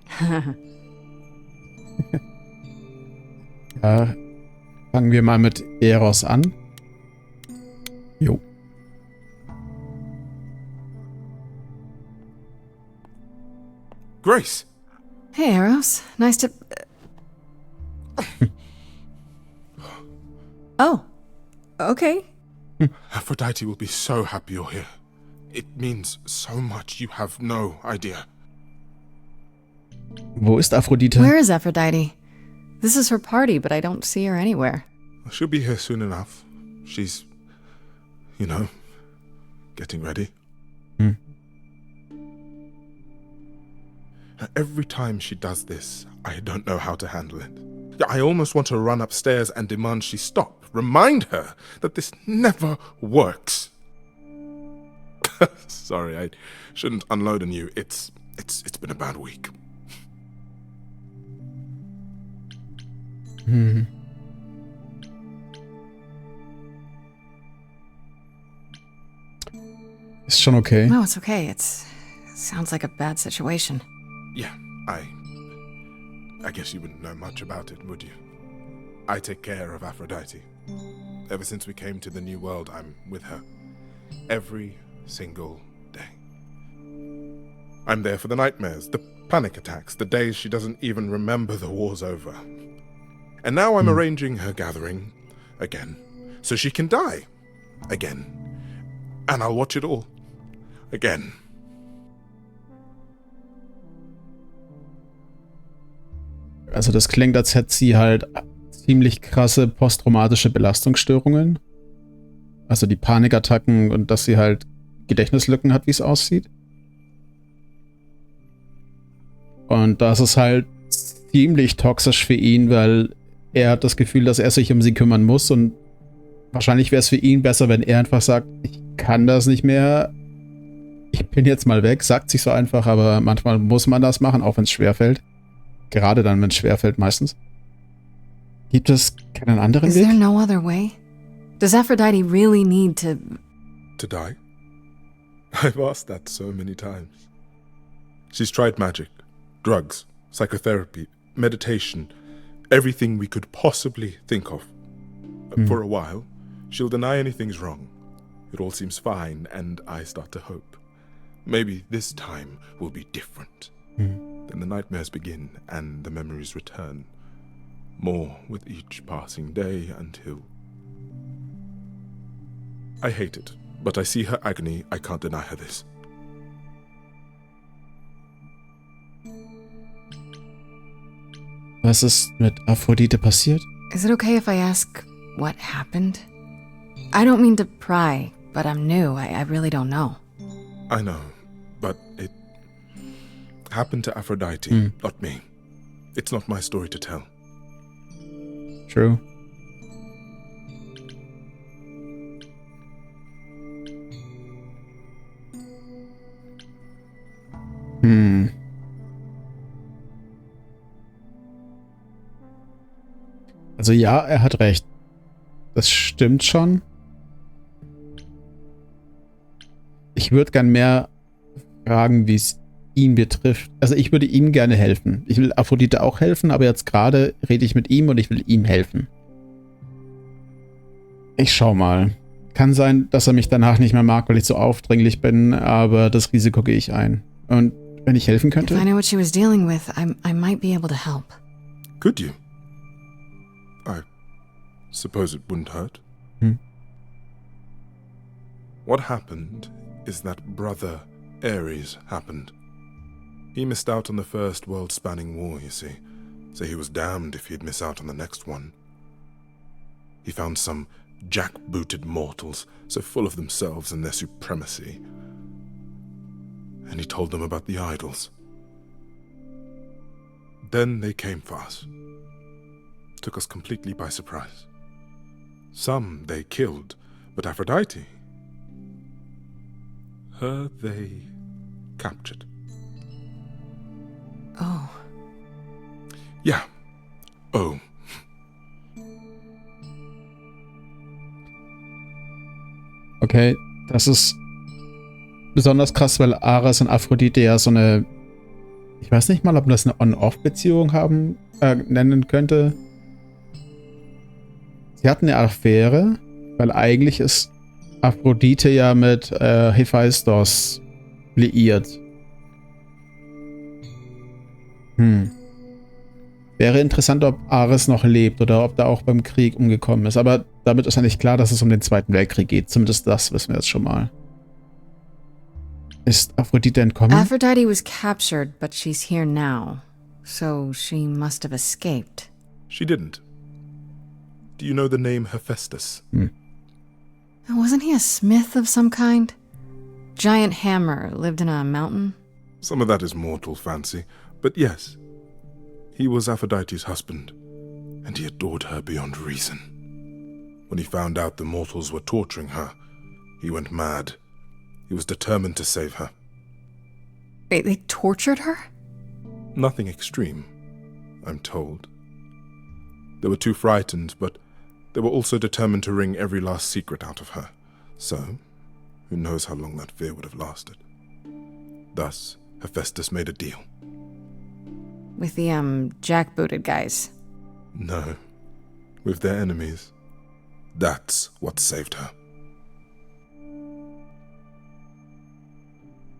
Ja, fangen wir mal mit Eros an. Jo. Grace! Hey, Eros. Nice to... Oh. Okay. Aphrodite will be so happy you're here. It means so much you have no idea. Wo ist Aphrodite? Where is Aphrodite? This is her party, but I don't see her anywhere. She'll be here soon enough. She's, getting ready. Every time she does this, I don't know how to handle it. I almost want to run upstairs and demand she stop. Remind her that this never works. Sorry, I shouldn't unload on you. It's been a bad week. Ist schon okay. No, it's okay. It sounds like a bad situation. Yeah, I guess you wouldn't know much about it, would you? I take care of Aphrodite. Ever since we came to the New World, I'm with her. Every single day. I'm there for the nightmares, the panic attacks, the days she doesn't even remember the war's over. And now I'm arranging her gathering again, so she can die again. And I'll watch it all again. Also das klingt, als hätte sie halt ziemlich krasse posttraumatische Belastungsstörungen. Also die Panikattacken und dass sie halt Gedächtnislücken hat, wie es aussieht. Und das ist halt ziemlich toxisch für ihn, weil er hat das Gefühl, dass er sich um sie kümmern muss und wahrscheinlich wäre es für ihn besser, wenn er einfach sagt, ich kann das nicht mehr, ich bin jetzt mal weg, sagt sich so einfach, aber manchmal muss man das machen, auch wenn es schwerfällt. Gerade dann, wenn es schwerfällt, meistens. Gibt es keinen anderen Is there Weg? no other way? Does Aphrodite really need to... To die? I've asked that so many times. She's tried magic, drugs, psychotherapy, meditation, everything we could possibly think of. But for a while, she'll deny anything's wrong. It all seems fine, and I start to hope. Maybe this time will be different. Then the nightmares begin, and the memories return. More with each passing day until... I hate it, but I see her agony. I can't deny her this. Was ist mit Aphrodite passiert? Is it okay if I ask what happened? I don't mean to pry, but I'm new. I really don't know. I know, but it happened to Aphrodite, not me. It's not my story to tell. True. Also ja, er hat recht. Das stimmt schon. Ich würde gern mehr fragen, wie es ihn betrifft. Also ich würde ihm gerne helfen. Ich will Aphrodite auch helfen, aber jetzt gerade rede ich mit ihm und ich will ihm helfen. Ich schau mal. Kann sein, dass er mich danach nicht mehr mag, weil ich so aufdringlich bin, aber das Risiko gehe ich ein. Und wenn ich helfen könnte? If I knew what she was dealing with, I might be able to help. Could you? I suppose it wouldn't hurt. What happened is that Brother Ares happened. He missed out on the first world-spanning war, you see, so he was damned if he'd miss out on the next one. He found some jack-booted mortals, so full of themselves and their supremacy, and he told them about the idols. Then they came for us. Took us completely by surprise. Some they killed, but Aphrodite, her they captured. Oh. Yeah. Oh. Okay, das ist besonders krass, weil Ares und Aphrodite ja so eine... Ich weiß nicht mal, ob man das eine On-Off-Beziehung haben nennen könnte. Sie hatten eine Affäre, weil eigentlich ist Aphrodite ja mit Hephaistos liiert. Wäre interessant, ob Ares noch lebt oder ob er auch beim Krieg umgekommen ist. Aber damit ist ja nicht klar, dass es um den Zweiten Weltkrieg geht. Zumindest das wissen wir jetzt schon mal. Ist Aphrodite entkommen? Aphrodite was captured, but she's here now. So she must have escaped. She didn't. Do you know the name Hephaestus? Wasn't he a smith of some kind? Giant hammer, lived in a mountain? Some of that is mortal fancy, but yes. He was Aphrodite's husband, and he adored her beyond reason. When he found out the mortals were torturing her, he went mad. He was determined to save her. Wait, they tortured her? Nothing extreme, I'm told. They were too frightened, but they were also determined to wring every last secret out of her. So, who knows how long that fear would have lasted. Thus, Hephaestus made a deal. With the, jackbooted guys. No, with their enemies. That's what saved her.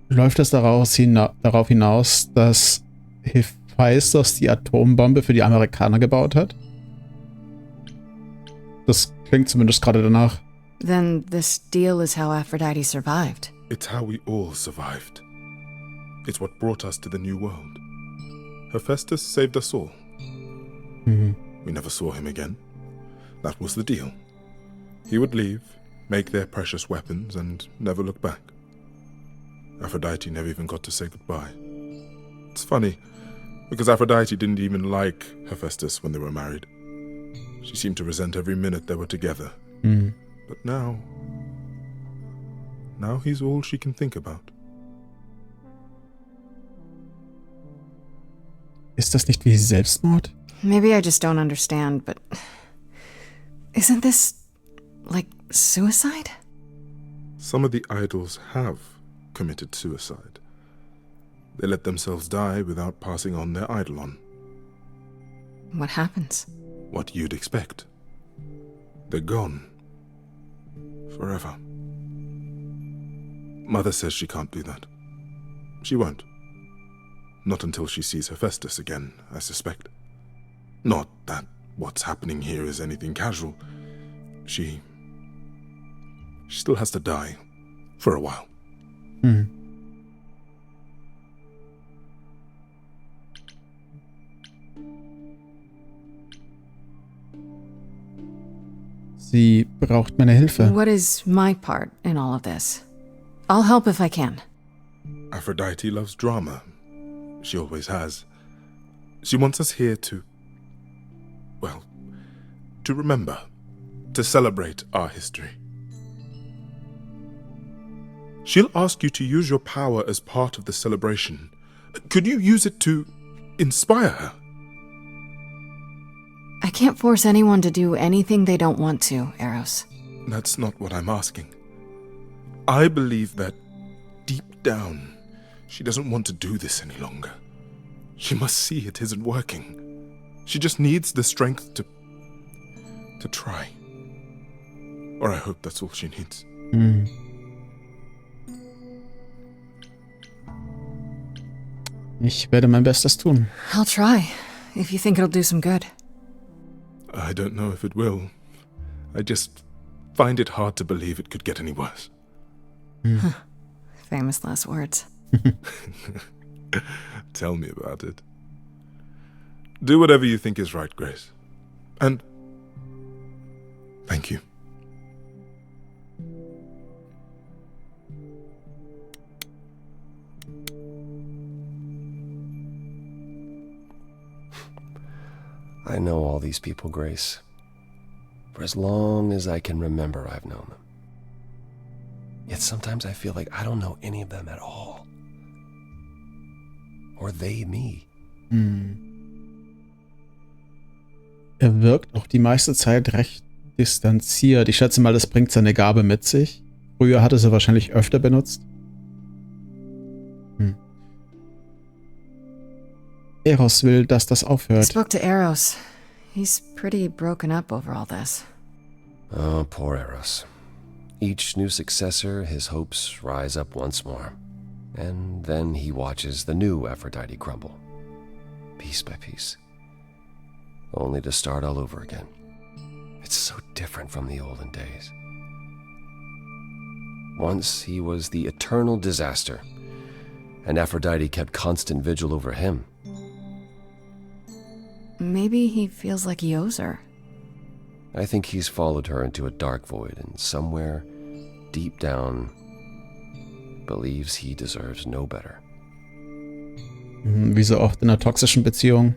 Läuft es darauf hinaus, dass Hephaistos die Atombombe für die Amerikaner gebaut hat? Das klingt zumindest gerade danach. Then this deal is how Aphrodite survived. It's how we all survived. It's what brought us to the new world. Hephaestus saved us all. We never saw him again. That was the deal. He would leave, make their precious weapons, and never look back. Aphrodite never even got to say goodbye. It's funny, because Aphrodite didn't even like Hephaestus when they were married. She seemed to resent every minute they were together. But now he's all she can think about. Ist das nicht wie Selbstmord? Maybe I just don't understand, but isn't this, like, suicide? Some of the idols have committed suicide. They let themselves die without passing on their eidolon. What happens? What you'd expect. They're gone. Forever. Mother says she can't do that. She won't. Not until she sees Hephaestus again, I suspect. Not that what's happening here is anything casual. She still has to die. For a while. Sie braucht meine Hilfe. What is my part in all of this? I'll help if I can. Aphrodite loves drama. She always has. She wants us here to... well, to remember. To celebrate our history. She'll ask you to use your power as part of the celebration. Could you use it to inspire her? I can't force anyone to do anything they don't want to, Eros. That's not what I'm asking. I believe that, deep down, she doesn't want to do this any longer. She must see it isn't working. She just needs the strength to try. Or I hope that's all she needs. Ich werde mein Bestes tun. I'll try, if you think it'll do some good. I don't know if it will. I just find it hard to believe it could get any worse. Famous last words. Tell me about it. Do whatever you think is right, Grace. And thank you. I know all these people, Grace. For as long as I can remember, I've known them. Yet sometimes I feel like I don't know any of them at all. Or they me. Wirkt auch die meiste Zeit recht distanziert. Ich schätze mal, das bringt seine Gabe mit sich. Früher hat er sie wahrscheinlich öfter benutzt. Eros will, dass das I aufhört. spoke to Eros. He's pretty broken up over all this. Oh, poor Eros. Each new successor, his hopes rise up once more. And then he watches the new Aphrodite crumble. Piece by piece. Only to start all over again. It's so different from the olden days. Once he was the eternal disaster, and Aphrodite kept constant vigil over him. Maybe he feels like he owes her. I think he's followed her into a dark void, and somewhere, deep down, believes he deserves no better. Wie so oft in einer toxischen Beziehung.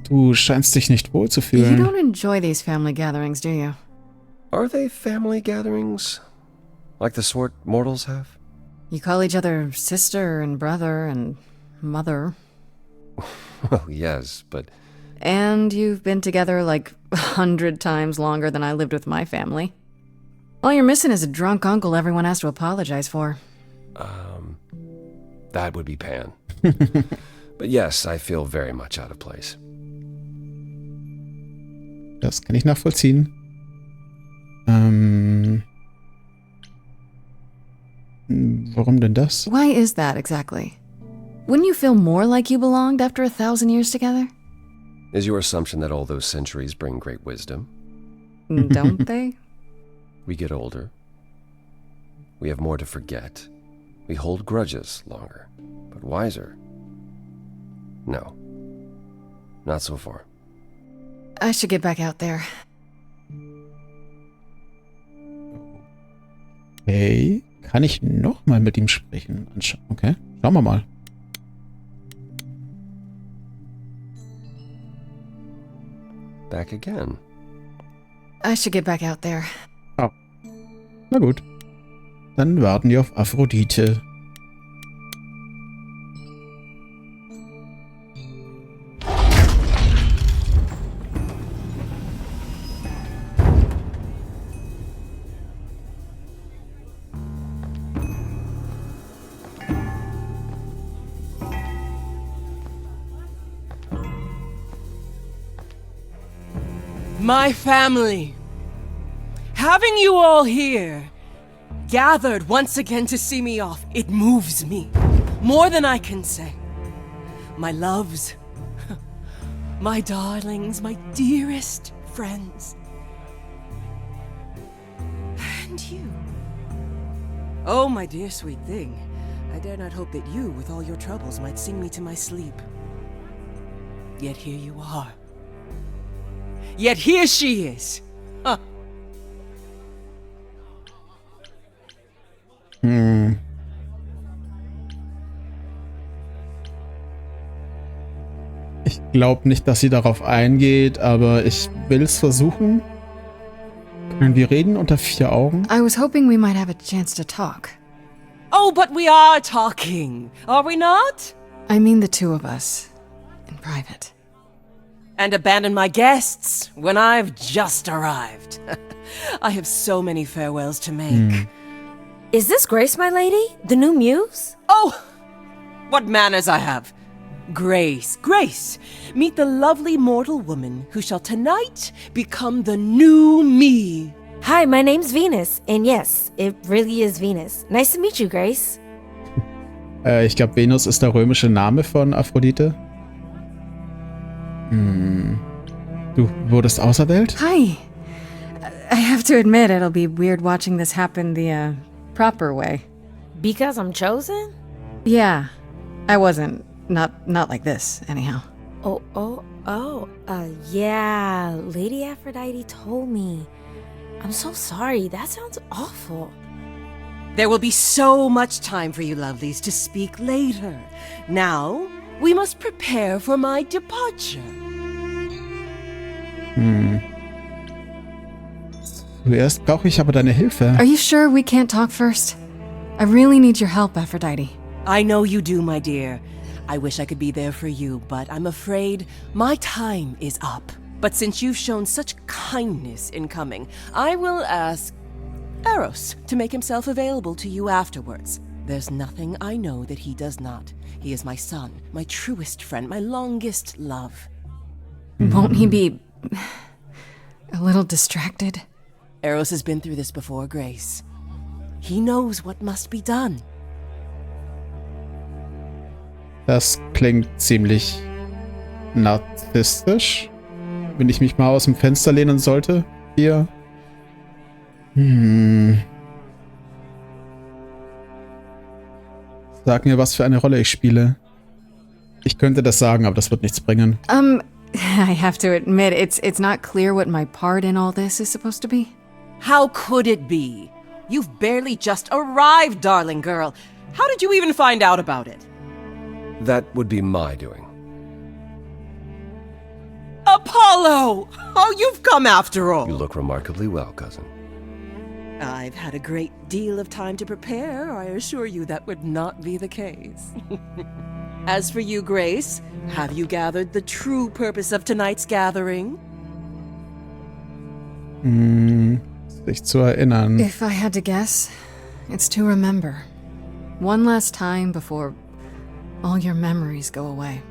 Du scheinst dich nicht wohl zu You fühlen. don't enjoy these family gatherings, do you? Are they family gatherings? Like the sort mortals have? You call each other sister and brother and mother. Well, yes, but... And you've been together like 100 times longer than I lived with my family. All you're missing is a drunk uncle everyone has to apologize for. That would be Pan. But yes, I feel very much out of place. Das kann ich nachvollziehen. Warum denn das? Why is that exactly? Wouldn't you feel more like you belonged after 1,000 years together? Is your assumption that all those centuries bring great wisdom? Don't they? We get older. We have more to forget. We hold grudges longer, but wiser. No. Not so far. I should get back out there. Okay. Kann ich nochmal mit ihm sprechen? Okay. Schauen wir mal. Back again. I should get back out there. Oh. Na gut. Dann warten wir auf Aphrodite. My family. Having you all here, gathered once again to see me off, it moves me. More than I can say. My loves, my darlings, my dearest friends. And you. Oh, my dear sweet thing. I dare not hope that you, with all your troubles, might sing me to my sleep. Yet here you are. Yet here she is. Huh. Ich glaube nicht, dass sie darauf eingeht, aber ich will es versuchen. Können wir reden unter 4 Augen? I was hoping we might have a chance to talk. Oh, but we are talking, are we not? I mean the two of us, in private. And abandon my guests when I've just arrived. I have so many farewells to make. Is this Grace, my lady? The new muse? Oh, what manners I have. Grace, Grace, meet the lovely mortal woman who shall tonight become the new me. Hi, my name's Venus, and yes, it really is Venus. Nice to meet you, Grace. Ich glaube, Venus ist der römische Name von Aphrodite. Du wurdest auserwählt? Hi. I have to admit, it'll be weird watching this happen the, proper way. Because I'm chosen? Yeah. I wasn't. Not like this, anyhow. Yeah, Lady Aphrodite told me. I'm so sorry, that sounds awful. There will be so much time for you lovelies to speak later. Now, we must prepare for my departure. Zuerst brauche ich aber deine Hilfe. Are you sure we can't talk first? I really need your help, Aphrodite. I know you do, my dear. I wish I could be there for you, but I'm afraid my time is up. But since you've shown such kindness in coming, I will ask Eros to make himself available to you afterwards. There's nothing I know that he does not. He is my son, my truest friend, my longest love. Won't he be a little distracted? Eros has been through this before, Grace. He knows what must be done. Das klingt ziemlich narzisstisch. Wenn ich mich mal aus dem Fenster lehnen sollte. Hier. Sag mir, was für eine Rolle ich spiele. Ich könnte das sagen, aber das wird nichts bringen. I have to admit, it's not clear what my part in all this is supposed to be. How could it be? You've barely just arrived, darling girl. How did you even find out about it? That would be my doing. Apollo! Oh, you've come after all. You look remarkably well, cousin. I've had a great deal of time to prepare. I assure you that would not be the case. As for you, Grace, have you gathered the true purpose of tonight's gathering? Sich zu erinnern. If I had to guess, it's to remember. One last time before all your memories go away.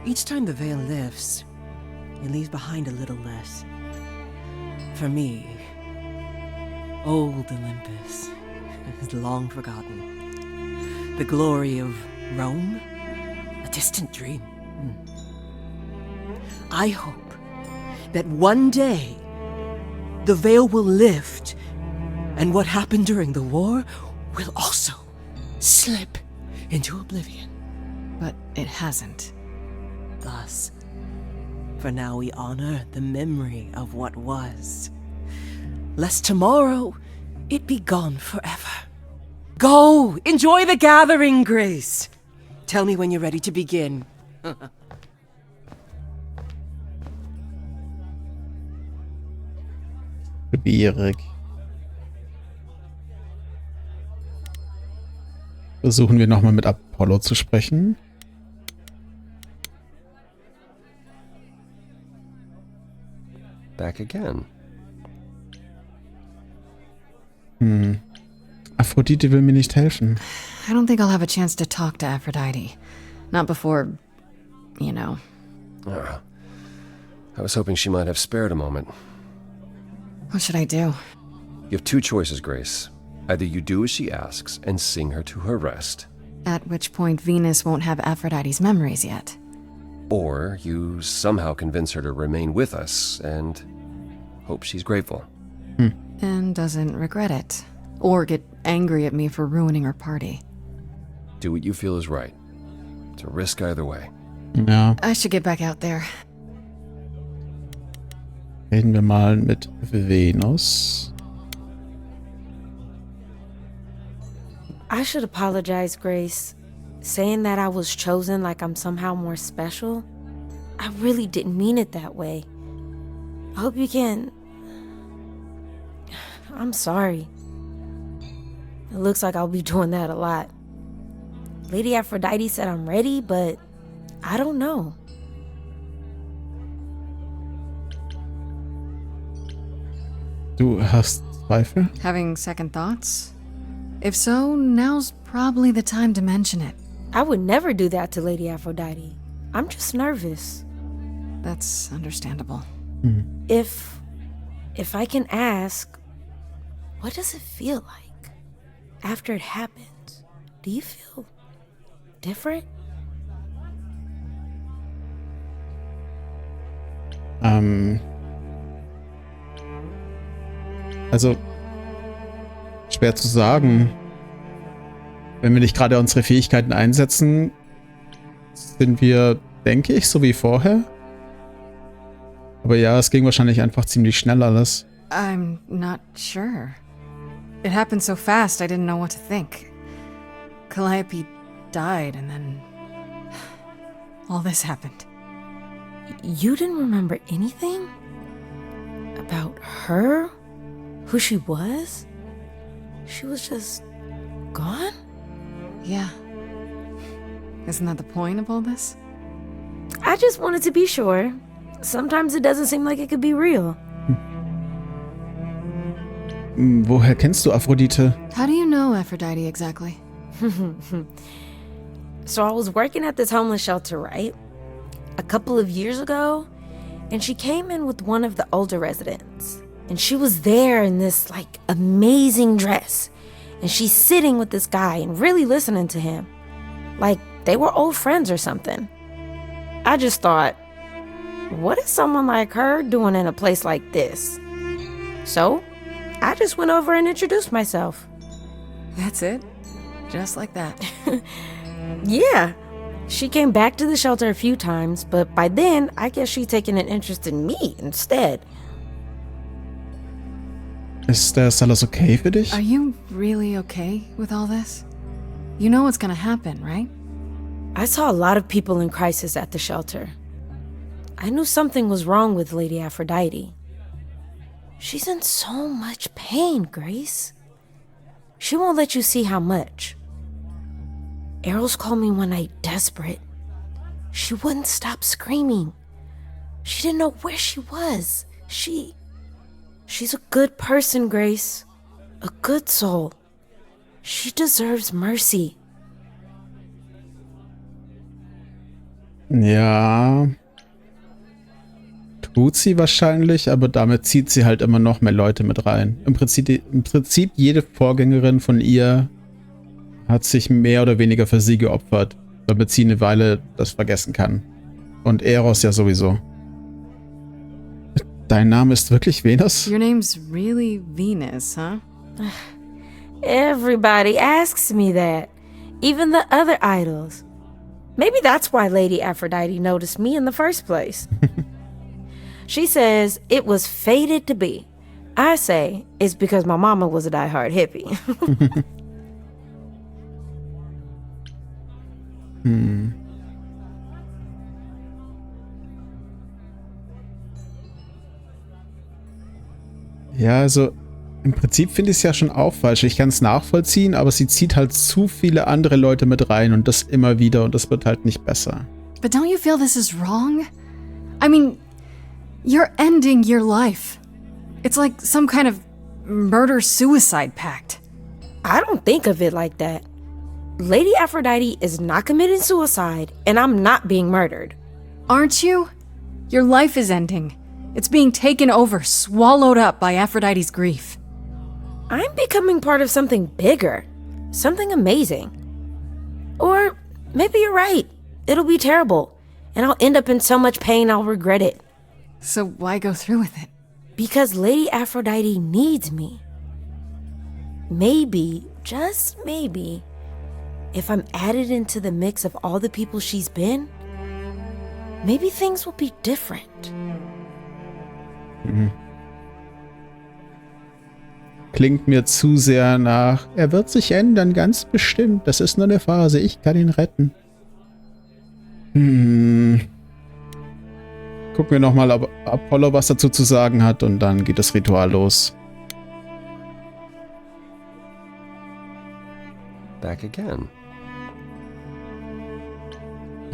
Each time the veil lifts, it leaves behind a little less. For me, old Olympus is long forgotten. The glory of Rome, a distant dream. I hope that one day the veil will lift and what happened during the war will also slip into oblivion. But it hasn't. Thus, for now we honor the memory of what was, lest tomorrow it be gone forever. Go! Enjoy the gathering, Grace! Tell me when you're ready to begin. Schwierig. Versuchen wir nochmal mit Apollo zu sprechen. Back again. Aphrodite will mir nicht helfen. I don't think I'll have a chance to talk to Aphrodite. Not before, you know. I was hoping she might have spared a moment. What should I do? You have two choices, Grace. Either you do as she asks and sing her to her rest, At which point Venus won't have Aphrodite's memories yet. or you somehow convince her to remain with us and hope she's grateful. And doesn't regret it. Or get angry at me for ruining her party. Do what you feel is right. It's a risk either way. Ja, I should get back out there. reden wir mal mit Venus. I should apologize, Grace. Saying that I was chosen like I'm somehow more special, I really didn't mean it that way. I hope you can... I'm sorry. It looks like I'll be doing that a lot. Lady Aphrodite said I'm ready, but I don't know. Du hast Zweifel? Having second thoughts? If so, now's probably the time to mention it. I would never do that to Lady Aphrodite. I'm just nervous. That's understandable. If I can ask, what does it feel like after it happens? Do you feel different? Also, schwer zu sagen. Wenn wir nicht gerade unsere Fähigkeiten einsetzen, sind wir, denke ich, so wie vorher. Aber ja, es ging wahrscheinlich einfach ziemlich schnell alles. I'm not sure. It happened so fast I didn't know what to think. Calliope died and then... all this happened. You didn't remember anything? About her? Who she was? She was just gone? Yeah. Isn't that the point of all this? I just wanted to be sure. Sometimes it doesn't seem like it could be real. Woher kennst du Aphrodite? How do you know Aphrodite exactly? So I was working at this homeless shelter, right? A couple of years ago, and she came in with one of the older residents. And she was there in this, like, amazing dress. And she's sitting with this guy and really listening to him. Like, they were old friends or something. I just thought, what is someone like her doing in a place like this? So, I just went over and introduced myself. That's it? Just like that. Yeah. She came back to the shelter a few times, but by then, I guess she'd taken an interest in me instead. Ist das alles okay für dich? Are you really okay with all this? You know what's gonna happen, right? I saw a lot of people in crisis at the shelter. I knew something was wrong with Lady Aphrodite. She's in so much pain, Grace. She won't let you see how much. Eros called me one night desperate. She wouldn't stop screaming. She didn't know where she was. She's a good person, Grace. A good soul. She deserves mercy. Ja. Tut sie wahrscheinlich, aber damit zieht sie halt immer noch mehr Leute mit rein. Im Prinzip jede Vorgängerin von ihr hat sich mehr oder weniger für sie geopfert, damit sie eine Weile das vergessen kann. Und Eros ja sowieso. Dein Name ist wirklich Venus? Your name's really Venus, huh? Everybody asks me that. Even the other idols. Maybe that's why Lady Aphrodite noticed me in the first place. She says it was fated to be. I say it's because my mama was a diehard hippie. Ja, also im Prinzip finde ich es ja schon auch falsch. Ich kann es nachvollziehen, aber sie zieht halt zu viele andere Leute mit rein und das immer wieder und das wird halt nicht besser. But don't you feel this is wrong? I mean, you're ending your life. It's like some kind of murder-suicide pact. I don't think of it like that. Lady Aphrodite is not committing suicide, and I'm not being murdered. Aren't you? Your life is ending. It's being taken over, swallowed up by Aphrodite's grief. I'm becoming part of something bigger. Something amazing. Or maybe you're right. It'll be terrible. And I'll end up in so much pain I'll regret it. So why go through with it? Because Lady Aphrodite needs me. Maybe, just maybe, if I'm added into the mix of all the people she's been, maybe things will be different. Mhm. Klingt mir zu sehr nach, er wird sich ändern, ganz bestimmt. Das ist nur eine Phase, ich kann ihn retten. Gucken wir nochmal, ob Apollo was dazu zu sagen hat und dann geht das Ritual los. Back again.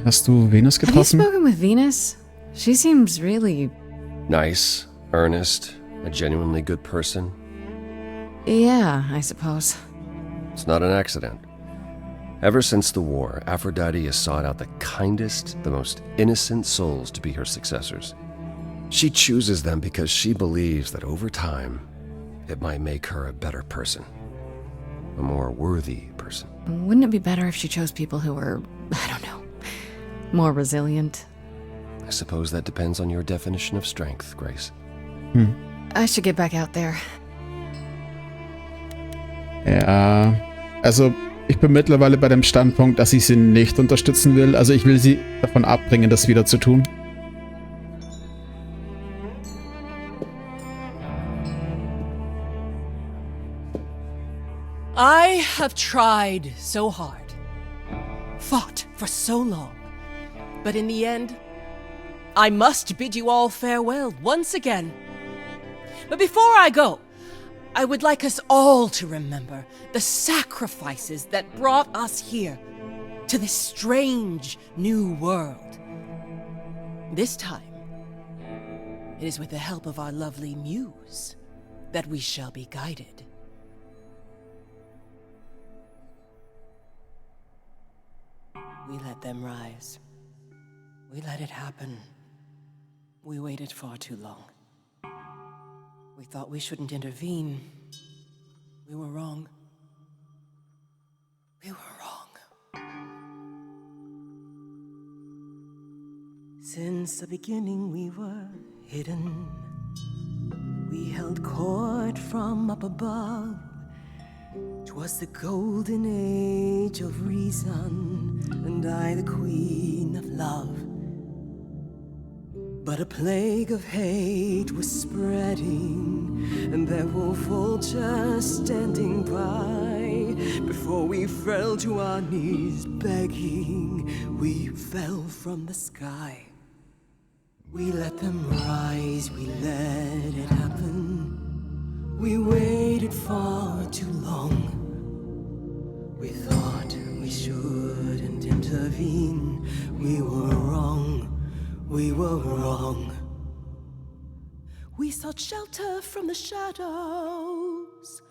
Hast du Venus Have you getroffen? spoken with Venus? She seems really... Nice, earnest, a genuinely good person. Yeah, I suppose. It's not an accident. Ever since the war, Aphrodite has sought out the kindest, the most innocent souls to be her successors. She chooses them because she believes that over time, it might make her a better person. A more worthy person. Wouldn't it be better if she chose people who were, I don't know, more resilient? I suppose that depends on your definition of strength, Grace. I should get back out there. Ja, also ich bin mittlerweile bei dem Standpunkt, dass ich sie nicht unterstützen will. Also ich will sie davon abbringen, das wieder zu tun. I have tried so hard, fought for so long, but in the end, I must bid you all farewell once again. But before I go, I would like us all to remember the sacrifices that brought us here, to this strange new world. This time, it is with the help of our lovely Muse that we shall be guided. We let them rise. We let it happen. We waited far too long. We thought we shouldn't intervene. We were wrong. We were wrong. Since the beginning we were hidden. We held court from up above. 'Twas the golden age of reason, and I the queen of love. But a plague of hate was spreading, and there were vultures standing by. Before we fell to our knees begging, we fell from the sky. We let them rise, we let it happen. We waited far too long. We thought we shouldn't intervene. We were wrong. We were wrong. We sought shelter from the shadows,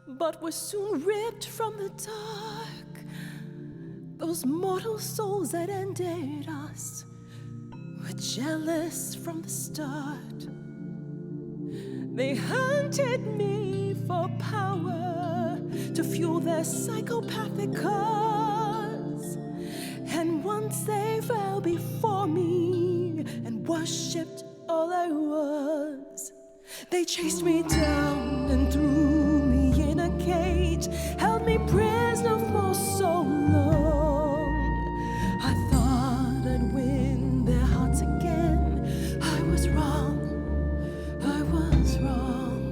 but were soon ripped from the dark. Those mortal souls that ended us were jealous from the start. They hunted me for power to fuel their psychopathic cause. And once they fell before me and worshipped all I was, they chased me down and threw me in a cage, held me prisoner for so long. I thought I'd win their hearts again. I was wrong. I was wrong.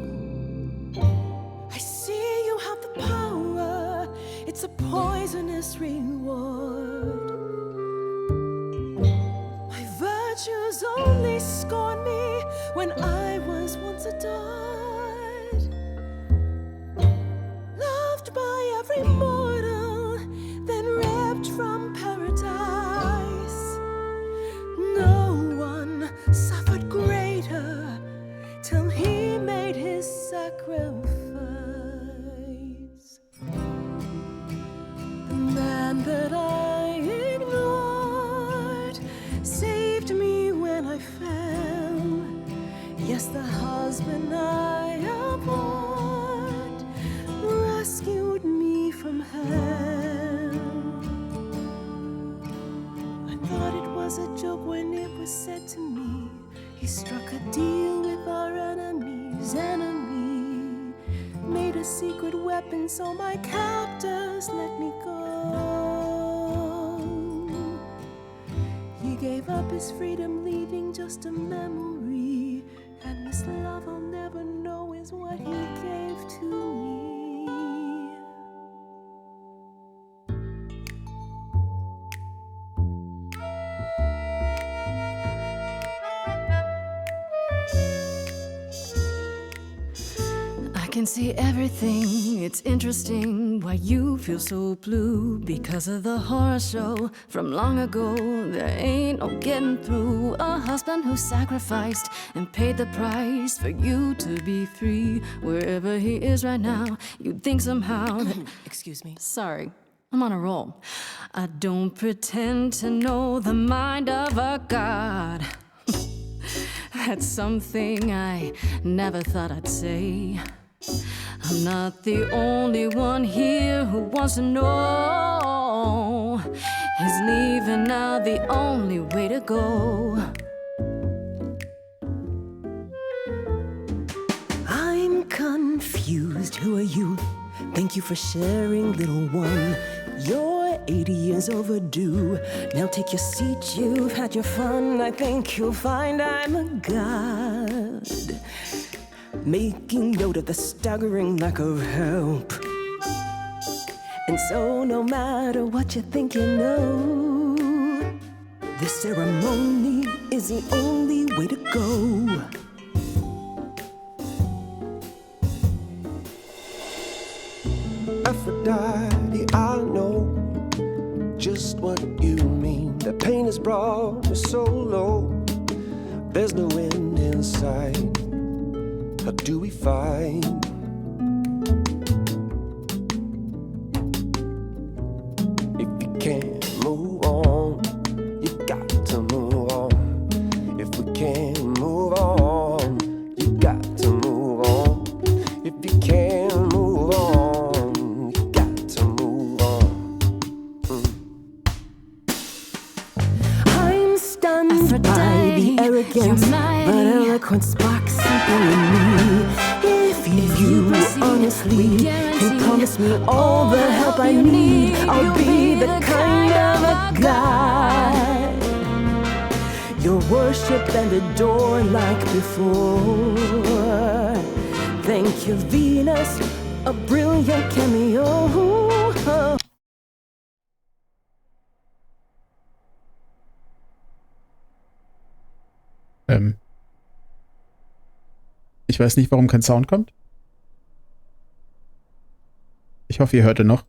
I see you have the power. It's a poisonous reward. My virtues only scorn me when I was once adored. Loved by every mortal, then ripped from paradise. No one suffered greater till he made his sacrifice. The man that I Yes, the husband I abhorred rescued me from hell. I thought it was a joke when it was said to me, he struck a deal with our enemy's enemy, made a secret weapon so my captors let me go. He gave up his freedom, leaving just a memory, and this love I'll never know is what he gave to me. I can see everything, it's interesting why you feel so blue. Because of the horror show from long ago, there ain't no getting through. A husband who sacrificed and paid the price for you to be free. Wherever he is right now, you'd think somehow that... Excuse me. Sorry, I'm on a roll. I don't pretend to know the mind of a god. That's something I never thought I'd say. I'm not the only one here who wants to know. Is leaving now the only way to go? I'm confused. Who are you? Thank you for sharing, little one. You're 80 years overdue. Now take your seat, you've had your fun. I think you'll find I'm a god, making note of the staggering lack of help. And so no matter what you think you know, this ceremony is the only way to go. Aphrodite, I know just what you mean. The pain has brought me so low. There's no end in sight. How do we find? If you can't move on, you got to move on. If we can't move on, you got to move on. If you can't move on, you got to move on. I'm stunned by the arrogance, but eloquent sparks something in me. If you honestly can promise me all the help I need, I'll be the kind of a god you'll worship and adore like before. Thank you, Venus, a brilliant cameo. Ich weiß nicht, warum kein Sound kommt. Ich hoffe, ihr hört ihn noch.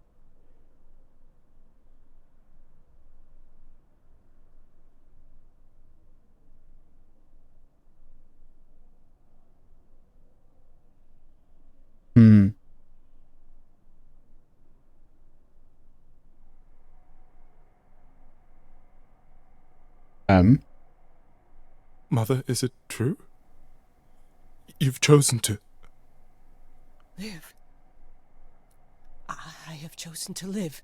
Mother, is it true? You've chosen to... Live. I have chosen to live.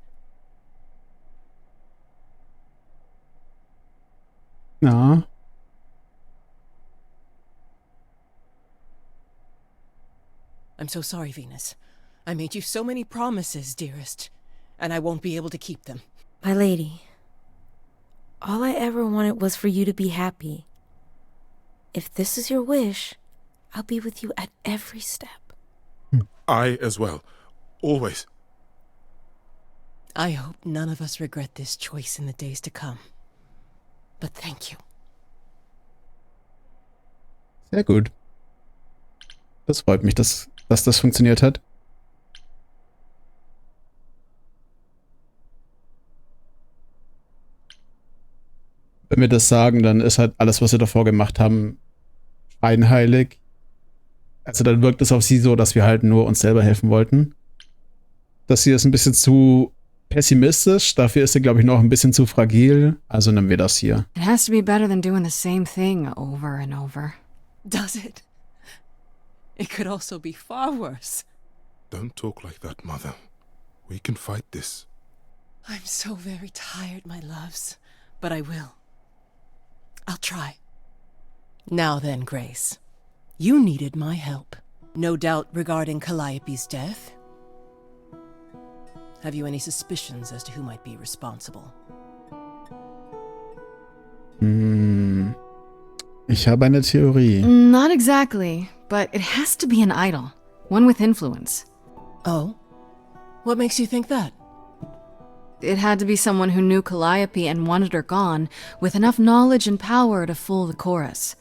Ja. I'm so sorry, Venus. I made you so many promises, dearest, and I won't be able to keep them. My lady, all I ever wanted was for you to be happy. If this is your wish, I'll be with you at every step. I as well. Always. I hope none of us regret this choice in the days to come. But thank you. Sehr gut. Das freut mich, dass das funktioniert hat. Wenn wir das sagen, dann ist halt alles, was wir davor gemacht haben, scheinheilig. Also dann wirkt es auf sie so, dass wir halt nur uns selber helfen wollten. Das hier ist ein bisschen zu pessimistisch. Dafür ist sie, glaube ich, noch ein bisschen zu fragil. Also nehmen wir das hier. It has to be better than doing the same thing over and over. Does it? It could also be far worse. Don't talk like that, Mother. We can fight this. I'm so very tired, my loves, but I will. I'll try. Now then, Grace. You needed my help. No doubt regarding Calliope's death? Have you any suspicions as to who might be responsible? Ich habe eine Theorie. Not exactly, but it has to be an idol. One with influence. Oh? What makes you think that? It had to be someone who knew Calliope and wanted her gone, with enough knowledge and power to fool the chorus.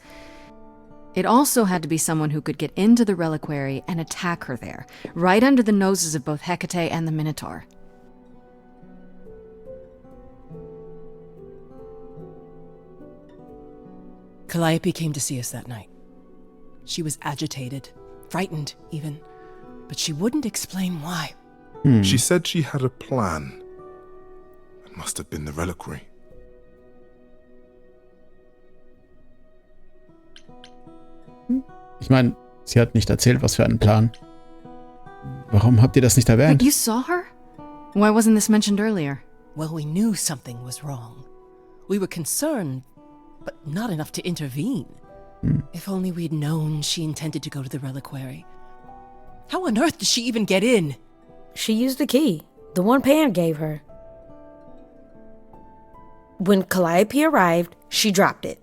It also had to be someone who could get into the reliquary and attack her there, right under the noses of both Hecate and the Minotaur. Calliope came to see us that night. She was agitated, frightened even, but she wouldn't explain why. She said she had a plan. It must have been the reliquary. Ich meine, sie hat nicht erzählt, was für einen Plan. Warum habt ihr das nicht erwähnt? But you saw her? Why wasn't this mentioned earlier? Well, we knew something was wrong. We were concerned, but not enough to intervene. If only we'd known she intended to go to the reliquary. How on earth did she even get in? She used the key, the one Pan gave her. When Calliope arrived, she dropped it.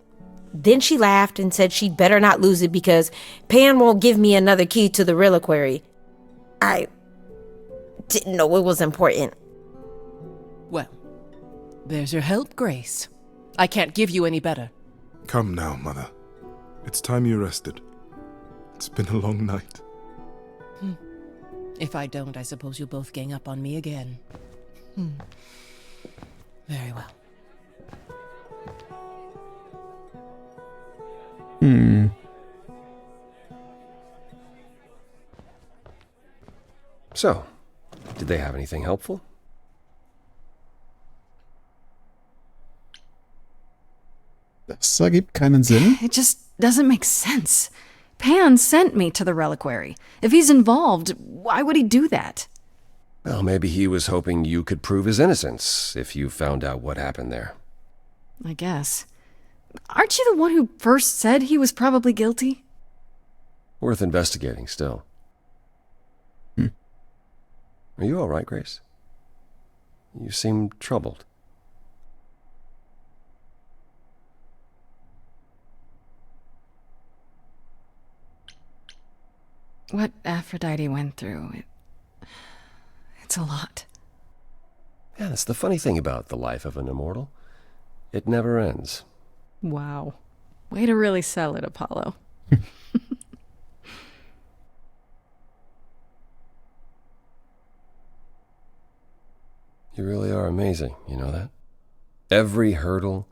Then she laughed and said she'd better not lose it because Pan won't give me another key to the reliquary. I didn't know it was important. Well, there's your help, Grace. I can't give you any better. Come now, Mother. It's time you rested. It's been a long night. If I don't, I suppose you'll both gang up on me again. Very well. So, did they have anything helpful? Das ergibt keinen Sinn. It just doesn't make sense. Pan sent me to the reliquary. If he's involved, why would he do that? Well, maybe he was hoping you could prove his innocence if you found out what happened there. I guess. Aren't you the one who first said he was probably guilty? Worth investigating still. Are you all right, Grace? You seem troubled. What Aphrodite went through, it's a lot. Yeah, that's the funny thing about the life of an immortal. It never ends. Wow. Way to really sell it, Apollo. You really are amazing, you know that? Every hurdle,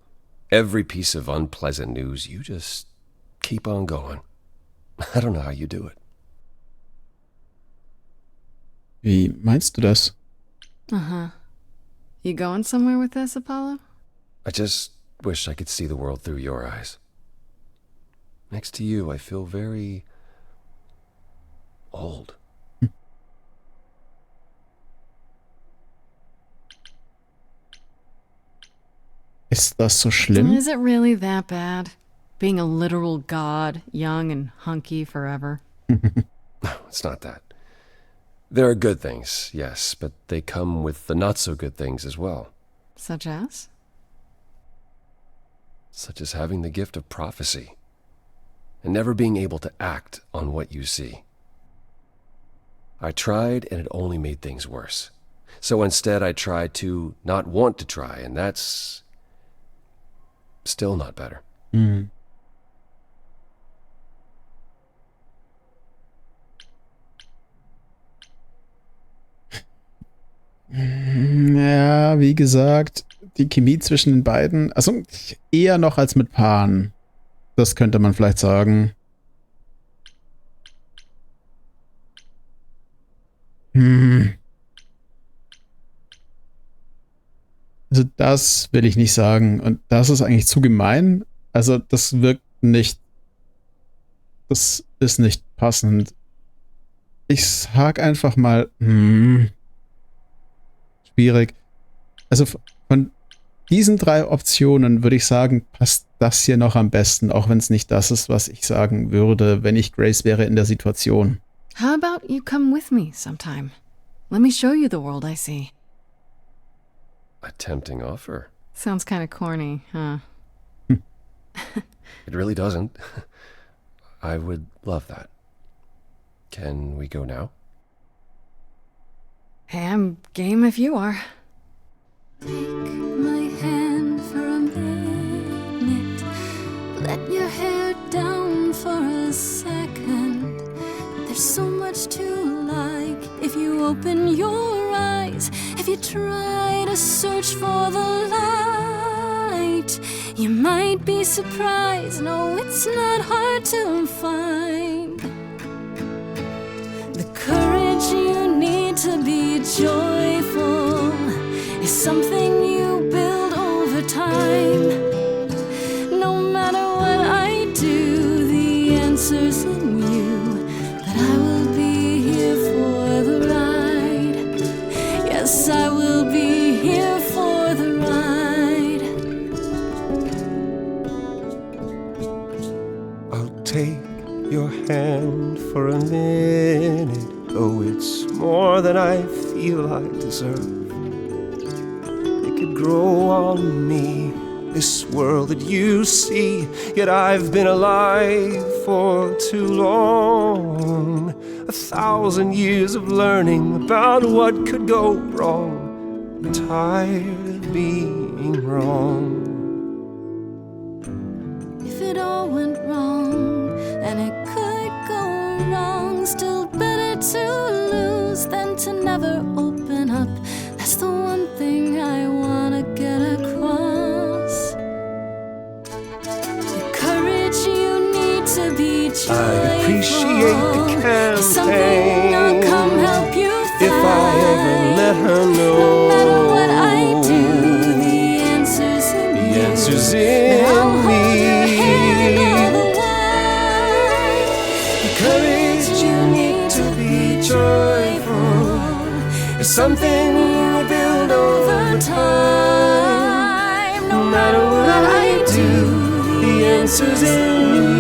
every piece of unpleasant news, you just keep on going. I don't know how you do it. Wie meinst du das? Uh-huh. You going somewhere with this, Apollo? I just wish I could see the world through your eyes. Next to you, I feel very old. Ist das so schlimm? Is it really that bad? Being a literal god, young and hunky forever? No, it's not that. There are good things, yes, but they come with the not-so-good things as well. Such as? Such as having the gift of prophecy and never being able to act on what you see. I tried, and it only made things worse. So instead, I tried to not want to try, and that's still not better. Ja, wie gesagt, die Chemie zwischen den beiden, also eher noch als mit Pan. Das könnte man vielleicht sagen. Also das will ich nicht sagen. Und das ist eigentlich zu gemein. Also das wirkt nicht das ist nicht passend. Ich sag einfach mal, schwierig. Also von diesen 3 Optionen würde ich sagen, passt das hier noch am besten, auch wenn es nicht das ist, was ich sagen würde, wenn ich Grace wäre in der Situation. How about you come with me sometime? Let me show you the world I see. A tempting offer. Sounds kind of corny, huh? It really doesn't. I would love that. Can we go now? Hey, I'm game if you are. Take my hand for a minute. Let your hair down for a second. There's so much to like if you open your eyes. If you try to search for the light, you might be surprised. No, it's not hard to find. The courage you need to be joyful is something you build over time. No matter what I do, the answer's in you. That I will be here for the ride. Yes, I will be here for the ride. I'll take your hand for a minute. Oh, it's more than I feel I deserve. Grow on me, this world that you see. Yet I've been alive for too long. 1,000 years of learning about what could go wrong. I'm tired of being wrong. If it all went wrong, and it could go wrong, still better to lose than to never open up. That's the one thing I wanna get across. The courage you need to be joyful. I appreciate the campaign. Something I'll come help you find. If I ever let her know. No matter what I do, the answer's in you. The answer's in But I'll me. hold your hand all the while. The courage you need to be joyful is something you build over time. No matter what I do, the answer's in you.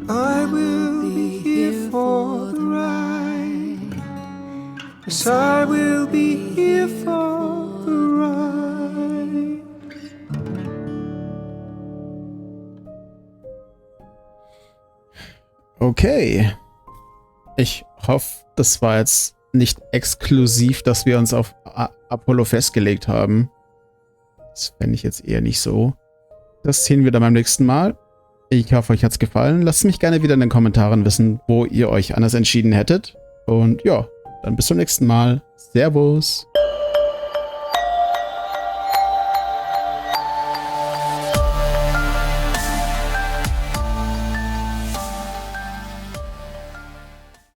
I will be here for the ride. Yes, I will be here for the ride. Okay. Ich hoffe, das war jetzt nicht exklusiv, dass wir uns auf Apollo festgelegt haben. Das fände ich jetzt eher nicht so. Das sehen wir dann beim nächsten Mal. Ich hoffe, euch hat's gefallen. Lasst mich gerne wieder in den Kommentaren wissen, wo ihr euch anders entschieden hättet. Und ja, dann bis zum nächsten Mal. Servus.